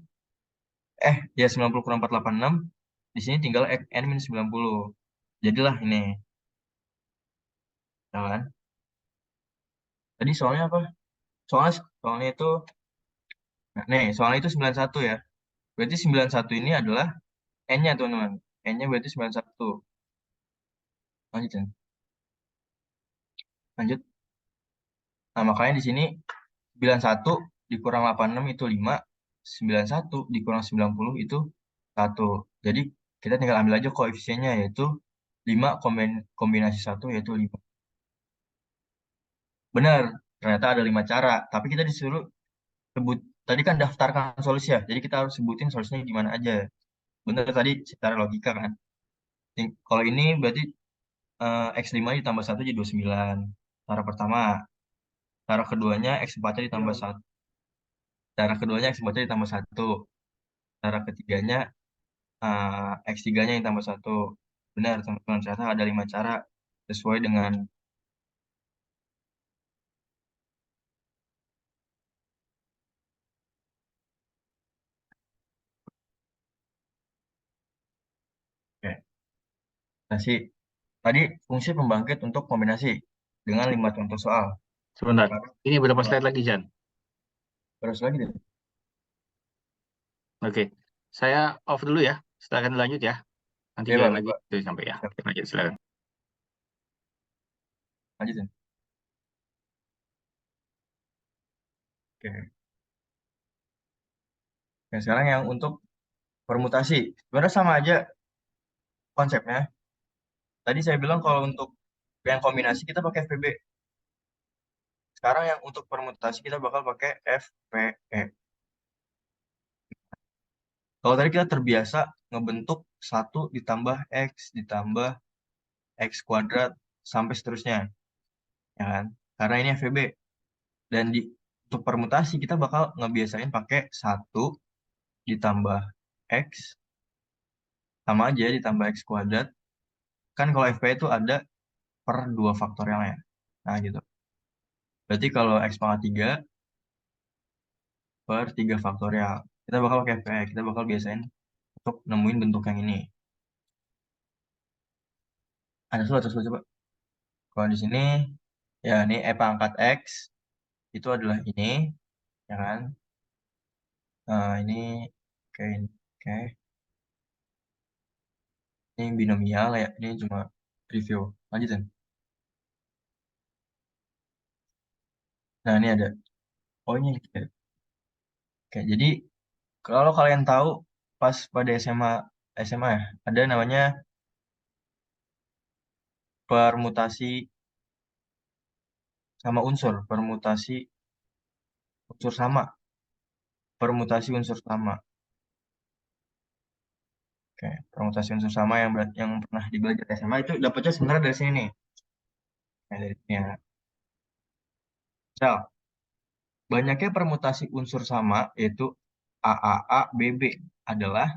ya 90 kurang 486 di sini tinggal n min 90. Jadilah ini. Ya kan? Tadi soalnya apa? Soalnya itu nah, nih, soalnya itu 91 ya. Berarti 91 ini adalah n-nya, teman-teman. N-nya berarti 91. Lanjut ya. Lanjut. Nah, makanya di sini 91 dikurang 86 itu 5, 91 dikurang 90 itu 1. Jadi kita tinggal ambil aja koefisiennya, yaitu 5 kombinasi 1 yaitu 5. Benar, ternyata ada 5 cara. Tapi kita disuruh sebut, tadi kan daftarkan solusi ya, jadi kita harus sebutin solusinya gimana aja. Benar tadi secara logika kan. Kalau ini berarti X5 ditambah 1 jadi 29. Cara pertama. Cara keduanya X4-nya ditambah 1. Cara keduanya X4-nya ditambah 1. Cara ketiganya X3-nya ditambah 1. Benar, teman-teman. Ternyata ada 5 cara sesuai dengan Oke. Nah, tadi fungsi pembangkit untuk kombinasi dengan 5 contoh soal. Sebentar. Sekarang, Ini berapa slide lagi, Jan? terus lagi deh. Oke. Saya off dulu ya. Silakan lanjut ya. Nanti Iya, join Pak. lagi. Pak. Itu sampai ya. Siap. Oke, lanjut, silakan. Lanjut ya. Oke. Nah, sekarang yang untuk permutasi. Sebenarnya sama aja konsepnya. Tadi saya bilang kalau untuk yang kombinasi kita pakai FPB. Sekarang yang untuk permutasi kita bakal pakai FPE. Kalau tadi kita terbiasa ngebentuk 1 ditambah X ditambah X kuadrat sampai seterusnya. Ya kan? Karena ini FPB. Dan untuk permutasi kita bakal ngebiasain pakai 1 ditambah X sama aja ditambah X kuadrat. Kan kalau FPE itu ada per 2 faktorialnya. Nah gitu. Berarti kalau X pangkat 3 per 3 faktorial. Kita bakal pakai FPE. Kita bakal biasain untuk nemuin bentuk yang ini. Ada sulit coba. Kalau di sini, ya ini E pangkat X itu adalah ini, ya kan? Nah, ini, oke. Ini binomial ya, ini cuma review. Lanjutin. Nah, ini ada. Oh, ini. Oke, jadi kalau kalian tahu pas pada SMA ya, ada namanya permutasi sama unsur, permutasi unsur sama. Oke, permutasi unsur sama yang pernah dibelajar SMA itu dapatnya sebenarnya dari sini nih. Nah, dari sini ya. Misal, Banyaknya permutasi unsur sama, yaitu AAA, BB, adalah,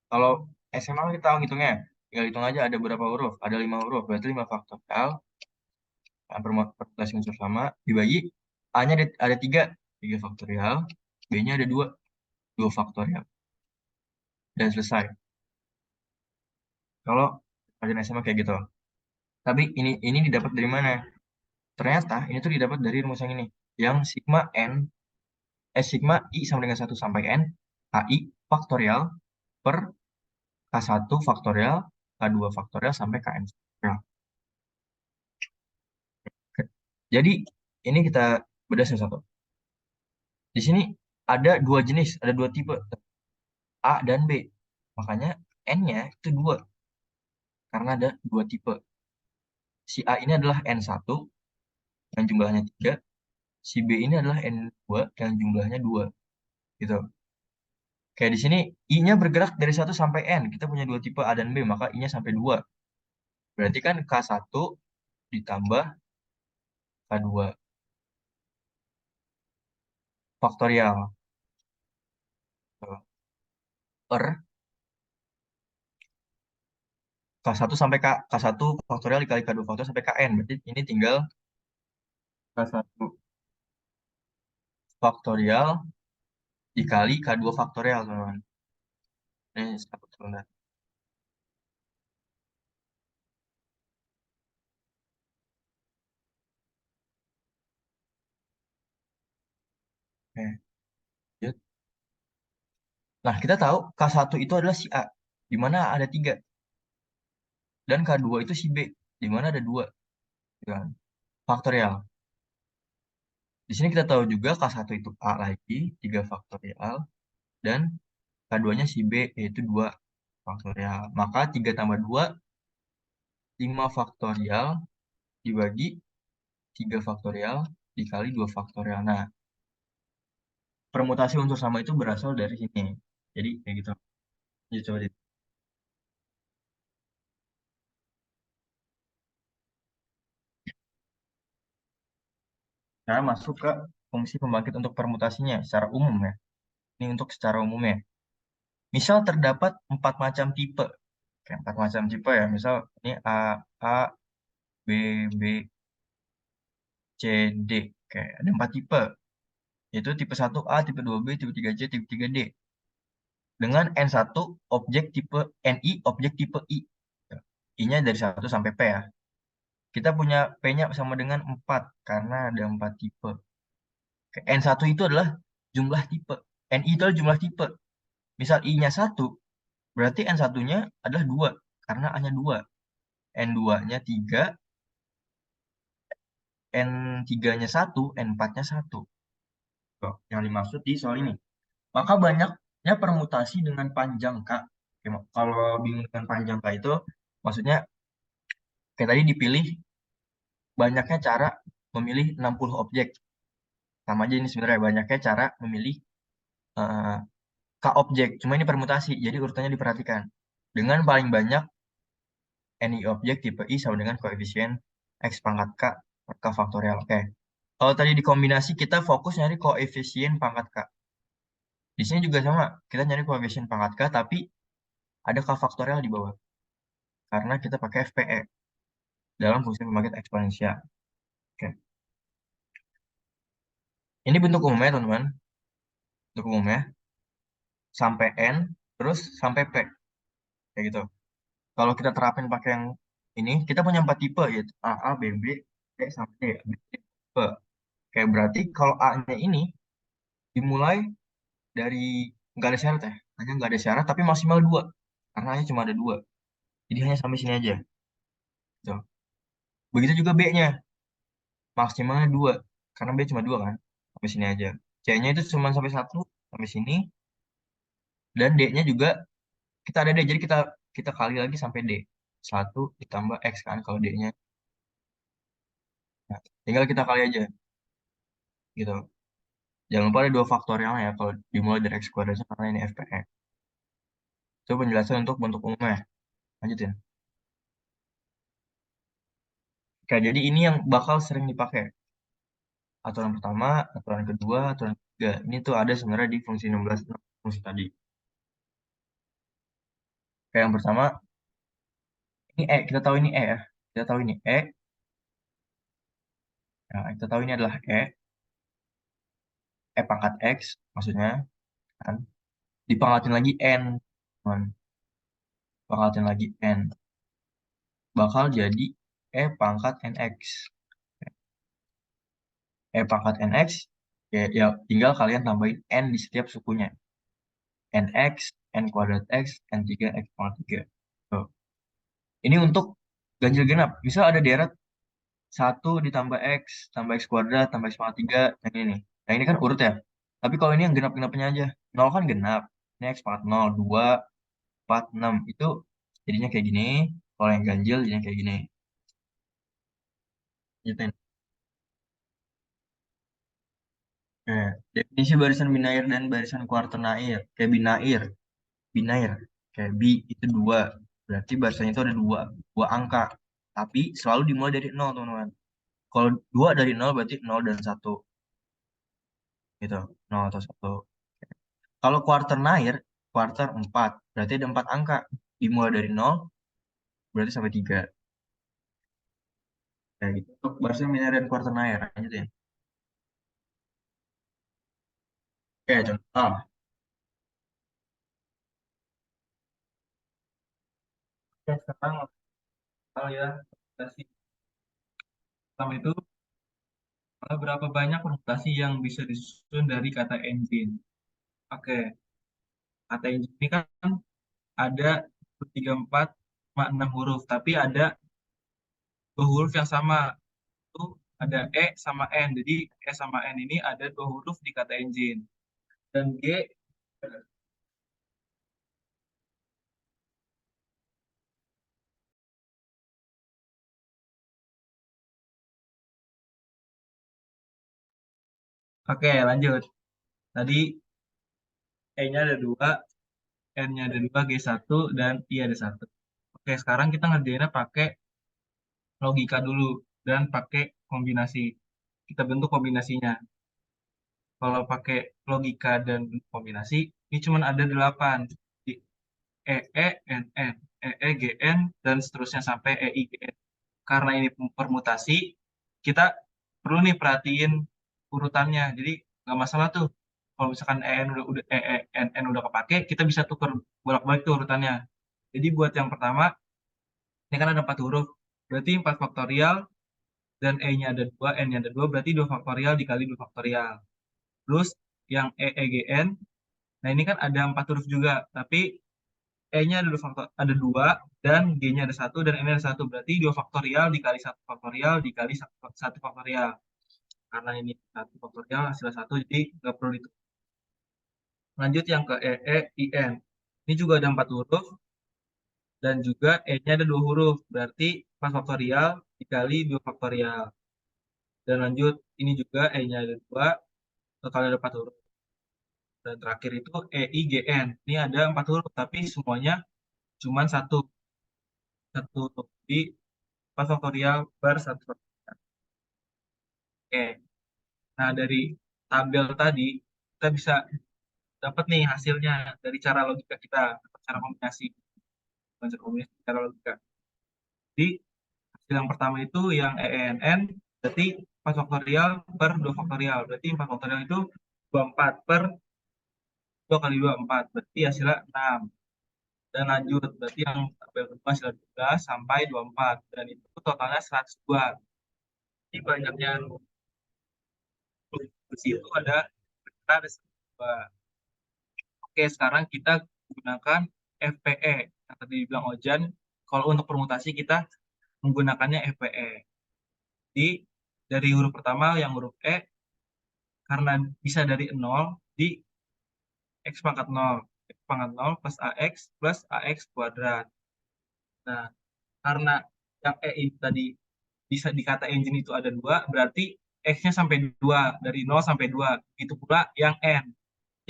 kalau SMA kita hitungnya, tinggal hitung aja ada berapa huruf, ada 5 huruf, berarti 5 faktorial, permutasi unsur sama, dibagi, A-nya ada 3 faktorial, B-nya ada 2 faktorial, dan selesai. Kalau pelajaran SMA kayak gitu. Tapi ini didapat dari mana? Ternyata ini tuh didapat dari rumus yang ini, yang sigma I sama dengan 1 sampai N, AI faktorial per K1 faktorial, K2 faktorial, sampai Kn faktorial. Jadi, ini kita bedah satu-satu. Di sini ada 2 jenis, ada 2 tipe, A dan B. Makanya N-nya itu 2, karena ada 2 tipe. Si A ini adalah N1, yang jumlahnya 3. Si B ini adalah N2, yang jumlahnya 2. Gitu. Kayak di sini, I-nya bergerak dari 1 sampai N. Kita punya 2 tipe A dan B, maka I-nya sampai 2. Berarti kan K1 ditambah K2 faktorial per K1 sampai K1 faktorial dikali K2 faktorial sampai Kn. Berarti ini tinggal K1 faktorial dikali K2 faktorial, teman-teman. Ini satu sebentar. Oke, lanjut. Nah, kita tahu K1 itu adalah si A, di mana ada 3. Dan K2 itu si B, di mana ada 2. Gitu kan? Faktorial. Di sini kita tahu juga K1 itu A lagi, 3 faktorial. Dan K2-nya si B, yaitu 2 faktorial. Maka 3 tambah 2, 5 faktorial dibagi 3 faktorial dikali 2 faktorial. Nah, permutasi unsur sama itu berasal dari sini. Jadi, kayak gitu. Jadi, coba deh. Cara masuk ke fungsi pembangkit untuk permutasinya secara umum ya. Ini untuk secara umumnya. Misal terdapat 4 macam tipe. Kayak 4 macam tipe ya. Misal ini A, B, B, C, D. Kayak ada 4 tipe. Yaitu tipe 1A, tipe 2B, tipe 3C, tipe 3D. Dengan N1 objek tipe NI, objek tipe I. I-nya dari 1 sampai P ya. Kita punya P-nya sama dengan 4 karena ada 4 tipe. N1 itu adalah jumlah tipe. NI itu adalah jumlah tipe. Misal I-nya 1, berarti N1-nya adalah 2 karena A-nya 2. N2-nya 3, N3-nya 1, N4-nya 1. Tuh, yang dimaksud di soal ini. Maka banyaknya permutasi dengan panjang K. Oke, kalau bingung dengan panjang K itu, maksudnya kayak tadi dipilih banyaknya cara memilih 60 objek. Sama aja ini sebenarnya banyaknya cara memilih K objek. Cuma ini permutasi, jadi urutannya diperhatikan. Dengan paling banyak NI objek tipe I sama dengan koefisien X pangkat K per K faktorial. Oke. Kalau tadi dikombinasi, kita fokus nyari koefisien pangkat K. Di sini juga sama, kita nyari koefisien pangkat K, tapi ada K faktorial di bawah. Karena kita pakai FPE dalam fungsi pembangkit eksponensial. Oke. Ini bentuk umumnya, teman-teman. Bentuk umumnya. Sampai N, terus sampai P. Kayak gitu. Kalau kita terapin pakai yang ini, kita punya 4 tipe, yaitu AA, BB, C, sampai D. Tipe. Kayak berarti kalau A-nya ini dimulai dari nggak ada syarat ya. Hanya nggak ada syarat, tapi maksimal 2. Karena hanya cuma ada 2. Jadi hanya sampai sini aja. Gitu. Begitu juga B-nya. Maksimalnya 2. Karena B cuma 2 kan. Sampai sini aja. C-nya itu cuma sampai 1. Sampai sini. Dan D-nya juga kita ada D. Jadi kita kali lagi sampai D. 1 ditambah X kan kalau D-nya. Nah, tinggal kita kali aja. Gitu. Jangan lupa ada 2 faktorialnya ya. Kalau dimulai dari X kuadrat karena ini FPE. Itu penjelasan untuk bentuk umumnya. Lanjutin. Oke, jadi ini yang bakal sering dipakai. aturan pertama, aturan kedua, aturan ketiga. Ini tuh ada sebenarnya di fungsi 16 fungsi tadi. Kayak yang pertama, ini kita tahu ini ya. Kita tahu ini nah, kita tahu ini adalah pangkat X, maksudnya, kan. Dipangkatin lagi N, teman. Pangkatin lagi N. Bakal jadi pangkat NX. Pangkat NX, ya tinggal kalian tambahin N di setiap sukunya. NX, N kuadrat X, N3, X pangkat 3. Tuh. Ini untuk ganjil genap. Misal ada deret 1 ditambah X, tambah X kuadrat, tambah X pangkat 3, yang ini nih. Nah ini kan urut ya. Tapi kalau ini yang genap-genapnya aja. 0 kan genap. Ini X pangkat 0, 2, 4, 6. Itu jadinya kayak gini. Kalau yang ganjil jadinya kayak gini. Gitu. Nah, definisi barisan binair dan barisan kuarternair. Kayak binair. Kayak bi itu 2. Berarti barisannya itu ada dua angka. Tapi selalu dimulai dari 0, teman-teman. Kalau 2 dari 0 berarti 0 dan 1. Gitu. 0 atau 1. Kalau quaternaire, quarter 4. Berarti ada 4 angka. Dimulai dari 0, berarti sampai 3. Kayak gitu. Untuk barisan binair dan quaternaire. Lanjut ya. Oke, contoh. Oke, sekarang hal ya. Pertama itu, berapa banyak permutasi yang bisa disusun dari kata engine? Oke, kata engine ini kan ada 3, 4, 6 huruf, tapi ada 2 huruf yang sama. Itu ada E sama N. Jadi E sama N ini ada 2 huruf di kata engine. Dan G, oke lanjut. Tadi E-nya ada 2, N-nya ada 2, G1, dan I ada 1. Oke, sekarang kita ngerjainnya pakai logika dulu dan pakai kombinasi. Kita bentuk kombinasinya. Kalau pakai logika dan bentuk kombinasi, ini cuma ada 8. Di EE, NN, EE, GN, dan seterusnya sampai EI, GN. Karena ini permutasi, kita perlu nih perhatiin urutannya. Jadi nggak masalah tuh. Kalau misalkan NN udah kepake, kita bisa tuker bolak-balik tuh urutannya. Jadi buat yang pertama, ini kan ada 4 huruf. Berarti 4 faktorial, dan E-nya ada 2, N-nya ada 2, berarti 2 faktorial dikali 2 faktorial. Terus yang EEGN, nah ini kan ada 4 huruf juga, tapi E-nya ada 2 faktor, ada 2, dan G-nya ada 1, dan N-nya ada 1. Berarti 2 faktorial dikali 1 faktorial dikali 1 faktorial. Karena ini 1 faktorial hasilnya 1, jadi nggak perlu itu. Lanjut yang ke EEIN. Ini juga ada 4 huruf, dan juga E-nya ada 2 huruf. Berarti 4 faktorial dikali 2 faktorial. Dan lanjut, ini juga E-nya ada 2, kalau ada 4 huruf. Dan terakhir itu EIGN. Ini ada 4 huruf, tapi semuanya cuma satu huruf. Jadi 4 faktorial per 1 faktorial. Oke. Nah, dari tabel tadi, kita bisa dapat nih hasilnya dari cara logika kita, atau cara kombinasi. Cara kombinasi, cara logika. Jadi, hasil yang pertama itu yang ENN, berarti 4 faktorial per 2 faktorial. Berarti 4 faktorial itu 24 per 2 kali 2, 4. Berarti hasilnya 6. Dan lanjut, berarti yang tabel kedua hasilnya 12 sampai 24. Dan itu totalnya 102. Jadi banyaknya di situ ada 102. Oke, sekarang kita gunakan FPE. Yang tadi dibilang Ojan, kalau untuk permutasi kita menggunakannya FPE. Jadi, dari huruf pertama yang huruf E, karena bisa dari 0, di X pangkat 0. X pangkat 0 plus AX plus AX kuadrat. Nah, karena yang E ini tadi bisa dikata engine itu ada 2, berarti X-nya sampai 2, dari 0 sampai 2. Itu pula yang N.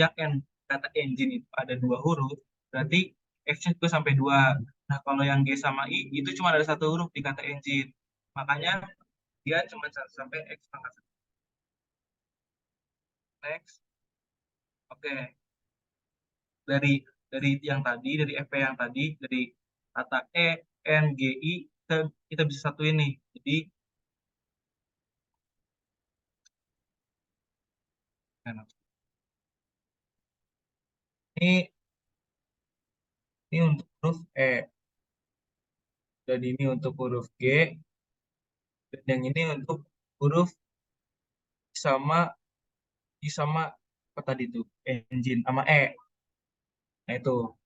Yang N kata engine itu ada 2 huruf, berarti X-nya juga sampai 2. Nah, kalau yang G sama I, itu cuma ada 1 huruf di kata engine. Makanya dia cuma sampai X pangkat 1. Next. Oke. Dari yang tadi, dari FP yang tadi, dari kata E, N, G, I, kita bisa satuin nih. Jadi, ini untuk huruf E, dan ini untuk huruf G, dan yang ini untuk huruf sama sama apa tadi tuh, engine sama E. Nah itu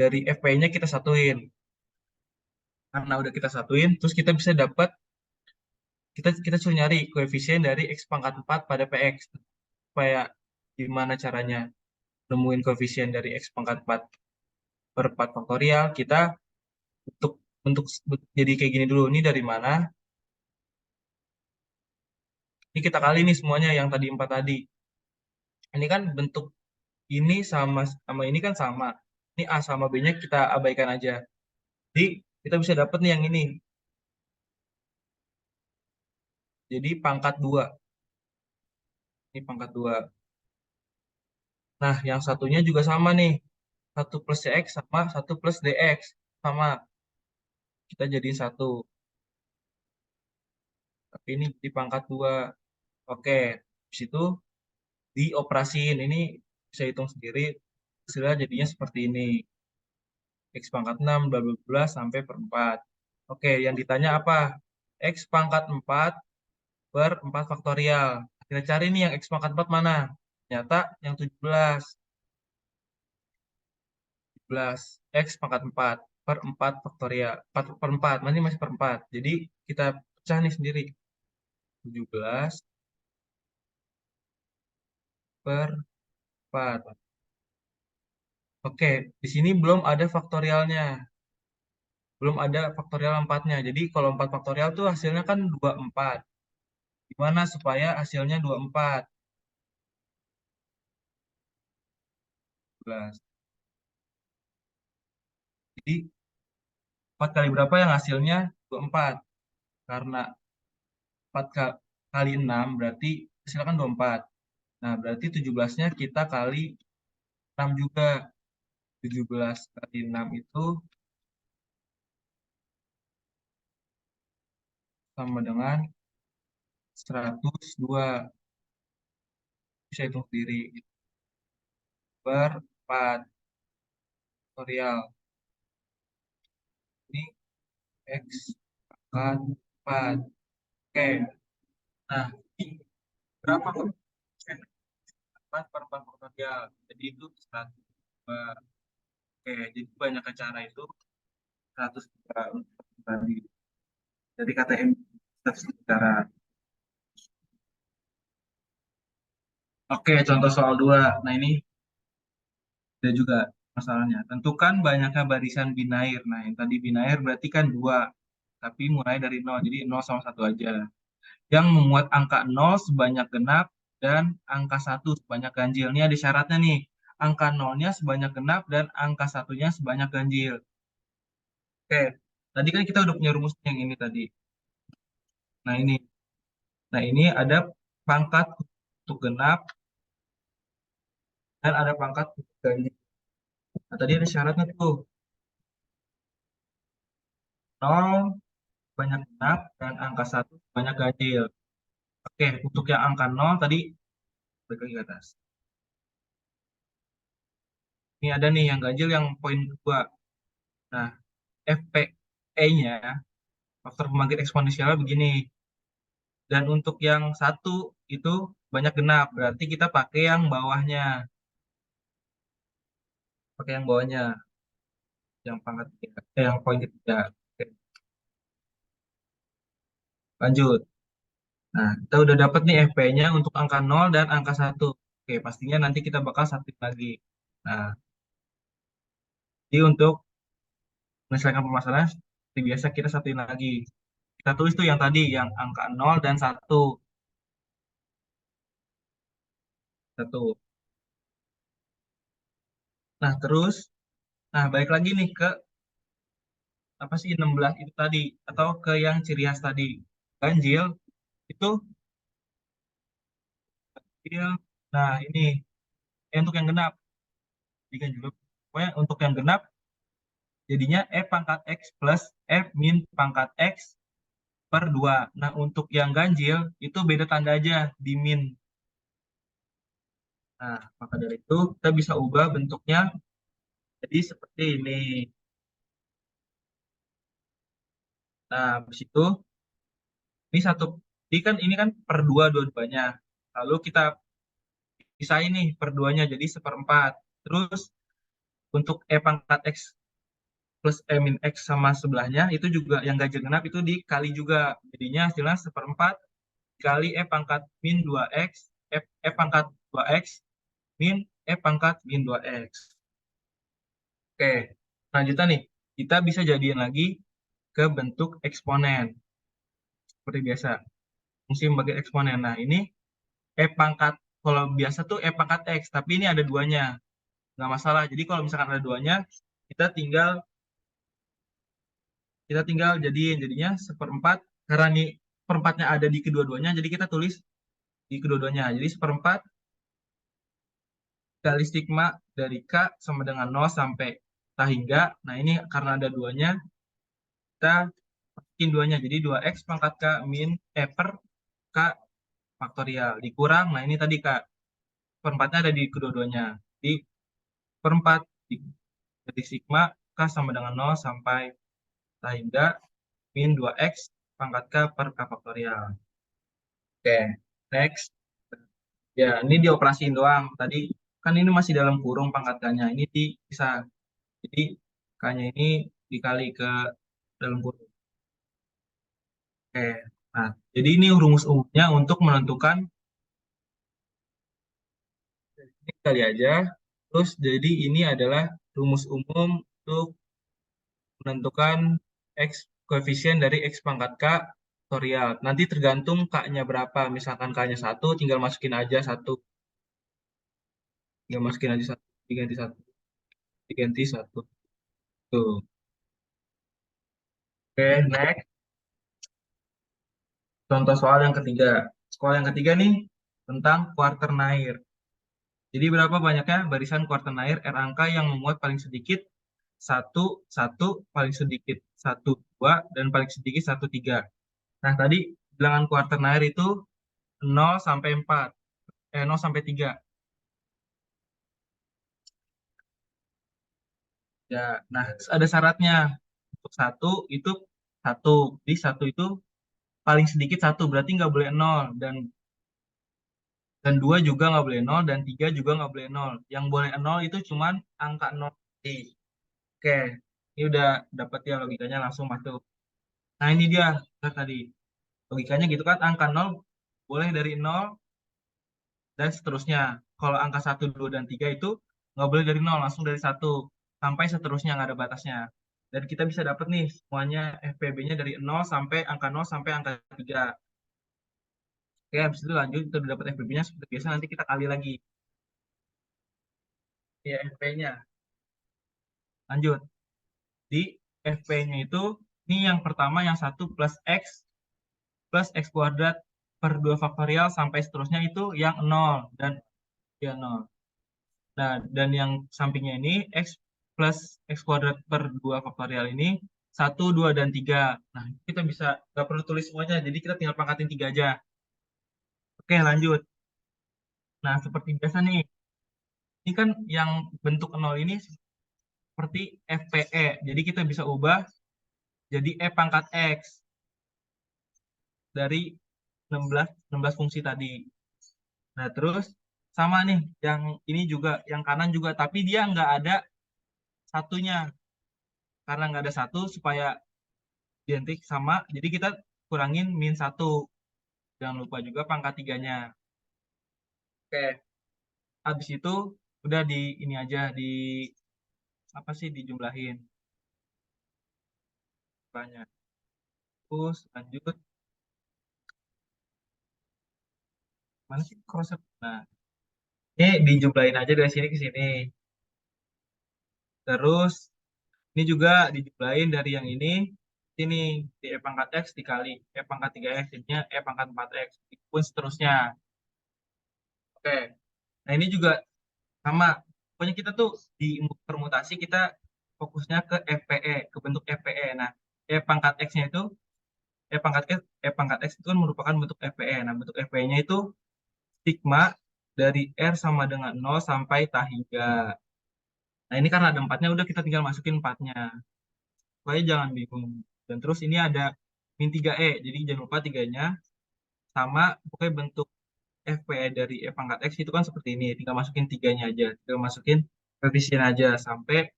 dari FP-nya kita satuin. Karena udah kita satuin, terus kita bisa dapat kita suruh nyari koefisien dari X pangkat 4 pada PX. Supaya gimana caranya nemuin koefisien dari X pangkat 4 per 4 faktorial, kita untuk untuk jadi kayak gini dulu. Ini dari mana? Ini kita kali nih semuanya yang tadi 4 tadi. Ini kan bentuk ini sama sama ini kan sama. Ini A sama B-nya kita abaikan aja. Jadi kita bisa dapat nih yang ini. Jadi pangkat 2. Ini pangkat 2. Nah, yang satunya juga sama nih. 1 plus CX sama 1 plus DX. Sama. Kita jadiin 1. Tapi ini di pangkat 2. Oke. Di situ dioperasiin. Ini bisa hitung sendiri. Hasilnya jadinya seperti ini. X pangkat 6, bla bla bla, sampai per 4. Oke, yang ditanya apa? X pangkat 4 per 4 faktorial. Kita cari nih yang X pangkat 4 mana? Ternyata yang 17. 17. X pangkat 4 per 4 faktorial. 4 per 4, masih per 4. Jadi kita pecah nih sendiri. 17 per 4. Oke, di sini belum ada faktorialnya. Belum ada faktorial 4-nya. Jadi kalau 4 faktorial tuh hasilnya kan 24. Gimana supaya hasilnya 24? 12. Jadi 4 kali berapa yang hasilnya 24? Karena 4 kali 6 berarti hasilnya kan 24. Nah, berarti 17-nya kita kali 6 juga. 17 kali 6 itu sama dengan 102. Bisa hitung sendiri. Per 4 faktorial. Ini X pangkat 4. Oke. Nah, ini berapa persen? 4 per 4 faktorial. Jadi itu 102. Oke, jadi banyak cara itu 102 untuk tadi. Jadi kata M 100 cara. Oke, contoh soal 2. Nah, ini ada juga masalahnya. Tentukan banyaknya barisan binair. Nah, yang tadi binair berarti kan 2. Tapi mulai dari 0. Jadi 0 sama 1 aja. Yang memuat angka 0 sebanyak genap dan angka 1 sebanyak ganjil. Ini ada syaratnya nih. Angka 0-nya sebanyak genap dan angka 1-nya sebanyak ganjil. Oke, tadi kan kita udah punya rumus yang ini tadi. Nah, ini. Nah, ini ada pangkat untuk genap dan ada pangkat untuk ganjil. Nah, tadi ada syaratnya tuh. 0 banyak genap dan angka 1 banyak ganjil. Oke, untuk yang angka 0 tadi balik lagi ke atas. Ini ada nih yang ganjil yang poin 2. Nah, FPE-nya, faktor pembangkit eksponensialnya begini. Dan untuk yang 1 itu banyak genap, berarti kita pakai yang bawahnya. Pakai yang bawahnya. Yang pangkat yang poin ketiga. Oke, lanjut. Nah, kita udah dapat nih FP-nya untuk angka 0 dan angka 1. Oke, pastinya nanti kita bakal satuin lagi. Nah, jadi untuk menyelesaikan permasalahan, seperti biasa kita satuin lagi. Kita tulis tuh yang tadi, yang angka 0 dan 1. 1. Nah, terus, nah balik lagi nih ke, apa sih, 16 itu tadi. Atau ke yang ciri khas tadi. Ganjil, itu ganjil Nah, ini untuk yang genap. Jadi kan juga, pokoknya untuk yang genap, jadinya F pangkat X plus F min pangkat X per 2. Nah, untuk yang ganjil, itu beda tanda aja di min. Nah, maka dari itu, kita bisa ubah bentuknya jadi seperti ini. Nah, habis itu, ini satu, ini kan per 2 dua-duanya. Lalu kita pisahin nih per 2-nya jadi seperempat. Terus, untuk E pangkat X plus E min X sama sebelahnya, itu juga yang ganjil genap itu dikali juga. Jadinya hasilnya seperempat kali E pangkat min 2X, E pangkat 2X, min E pangkat min 2X. Oke, lanjutan nih. Kita bisa jadiin lagi ke bentuk eksponen. Seperti biasa, fungsi membagi eksponen. Nah, ini E pangkat, kalau biasa tuh E pangkat X, tapi ini ada duanya. Nggak masalah. Jadi kalau misalkan ada duanya, kita tinggal jadinya seperempat. Karena nih perempatnya ada di kedua-duanya, jadi kita tulis di kedua-duanya. Jadi seperempat kali sigma dari K sama dengan 0 sampai K hingga. Nah, ini karena ada duanya, kita masukin duanya. Jadi 2X pangkat K min per K faktorial. Dikurang, nah ini tadi K. Perempatnya ada di kedua-duanya. Di perempat dari sigma K sama dengan 0 sampai K hingga min 2X pangkat K per K faktorial. Oke, next. Ya, ini dioperasiin doang. Tadi kan ini masih dalam kurung pangkat K-nya. Ini bisa. Jadi K-nya ini dikali ke dalam kurung. Oke. Nah, jadi ini rumus umumnya untuk menentukan ini kali aja. Terus jadi ini adalah rumus umum untuk menentukan X koefisien dari X pangkat K faktorial. Nanti tergantung K-nya berapa. Misalkan K-nya 1, tinggal masukin aja 1. Tinggal masukin aja 1. Diganti 1. Diganti 1. Tuh. Oke, next. Contoh soal yang ketiga. Soal yang ketiga nih tentang quaternaire. Jadi berapa banyaknya barisan quaternaire R angka yang memuat paling sedikit 1, 1, paling sedikit 1, 2, dan paling sedikit 1, 3. Nah, tadi bilangan quaternaire itu 0 sampai 4. 0 sampai 3. Ya, nah ada syaratnya. Untuk 1 itu 1. Jadi 1 itu paling sedikit 1, berarti nggak boleh 0. Dan 2 juga nggak boleh 0, dan 3 juga nggak boleh 0. Yang boleh 0 itu cuman angka 0. Oke, ini udah dapat ya logikanya langsung masuk. Nah, ini dia tadi. Logikanya gitu kan, angka 0 boleh dari 0 dan seterusnya. Kalau angka 1, 2, dan 3 itu nggak boleh dari 0, langsung dari 1. Sampai seterusnya, nggak ada batasnya. Dan kita bisa dapat nih semuanya FPB-nya dari 0 sampai angka 0 sampai angka 3. Oke, habis itu lanjut, kita udah dapat FPB-nya. Seperti biasa, nanti kita kali lagi. Ya, FP-nya. Lanjut. Di FP-nya itu, ini yang pertama, yang 1 plus X kuadrat per 2 faktorial sampai seterusnya itu yang 0. Dan ya 0. Nah, dan yang sampingnya ini X plus X kuadrat per 2 faktorial ini 1, 2, dan 3. Nah, kita bisa, nggak perlu tulis semuanya, jadi kita tinggal pangkatin 3 aja. Oke, lanjut. Nah, seperti biasa nih, ini kan yang bentuk 0 ini seperti FPE. Jadi kita bisa ubah jadi E pangkat X dari 16 fungsi tadi. Nah, terus sama nih, yang ini juga, yang kanan juga, tapi dia nggak ada satunya. Karena nggak ada satu, supaya identik sama, jadi kita kurangin min 1. Jangan lupa juga pangkat 3-nya. Oke, habis itu udah di ini aja, di apa sih, dijumlahin banyak. Terus lanjut, mana sih cross? Nah, ini dijumlahin aja dari sini ke sini. Terus ini juga dijumlahin dari yang ini sini, di E pangkat X dikali E pangkat 3X, jadinya E pangkat 4X, pun seterusnya. Oke, Nah, ini juga sama. Pokoknya kita tuh di permutasi kita fokusnya ke FPE, ke bentuk FPE. Nah, E pangkat X-nya itu pangkat X itu kan merupakan bentuk FPE. Nah, bentuk FPE-nya itu sigma dari R sama dengan 0 sampai T3. Nah, ini karena ada 4-nya, udah kita tinggal masukin 4-nya. Supaya jangan bingung. Dan terus ini ada min 3E, jadi jangan lupa 3-nya sama, pokoknya bentuk FPE dari E pangkat X itu kan seperti ini. Tinggal masukin 3-nya aja. Tinggal masukin koefisien aja sampai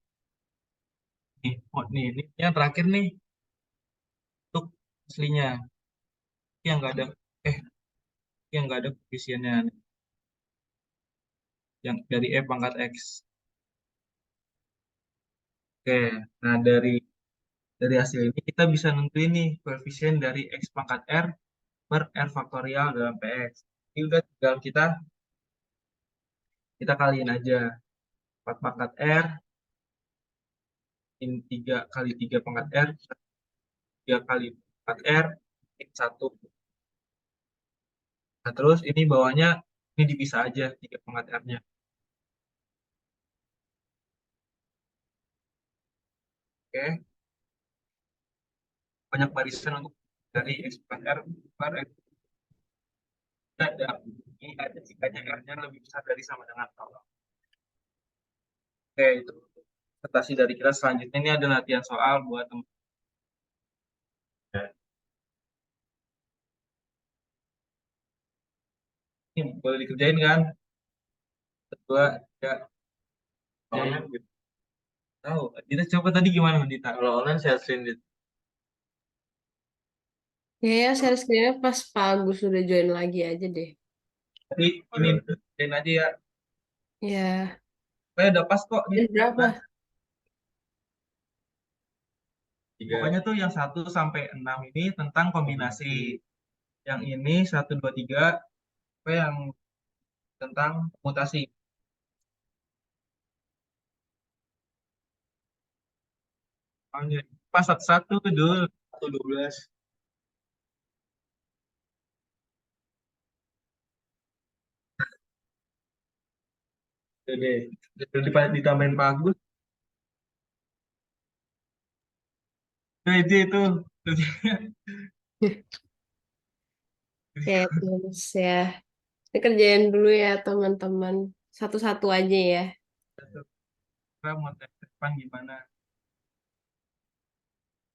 nih. Oh, ini yang terakhir nih untuk aslinya. Yang nggak ada, eh, yang nggak ada koefisiennya. Yang dari E pangkat X. Oke, nah dari hasil ini kita bisa nentuin nih koefisien dari X pangkat R per R faktorial dalam PX. Ini udah tinggal kita kaliin aja. 4 pangkat R, min 3 kali 3 pangkat R, 3 kali 4 R, min 1. Nah, terus ini bawahnya, ini dipisah aja 3 pangkat R-nya. Oke, banyak barisan untuk dari X pangkat R per X. Ada, ini ada jikanya R-nya lebih besar dari sama dengan 0. Oke, itu presentasi dari kita. Selanjutnya ini ada latihan soal buat teman. Ini boleh dikerjain kan? Kedua, ya. Gitu. Tahu. Kita coba tadi gimana, Dita? Kalau online share screen Kayaknya share screen-nya pas Pak Agus udah join lagi aja deh. Tadi ini kerjain aja ya. Ya, Pokoknya udah pas kok. jam berapa? Pokoknya tuh yang 1 sampai 6 ini tentang kombinasi. Yang ini 1, 2, 3, apa yang tentang mutasi. Pas 1, dulu. 12. Jadi, ditambahin Pak Agus. Itu. Ya, terus ya. Ini kerjain dulu ya, teman-teman. Satu-satu aja ya. Kita mau tes depan gimana?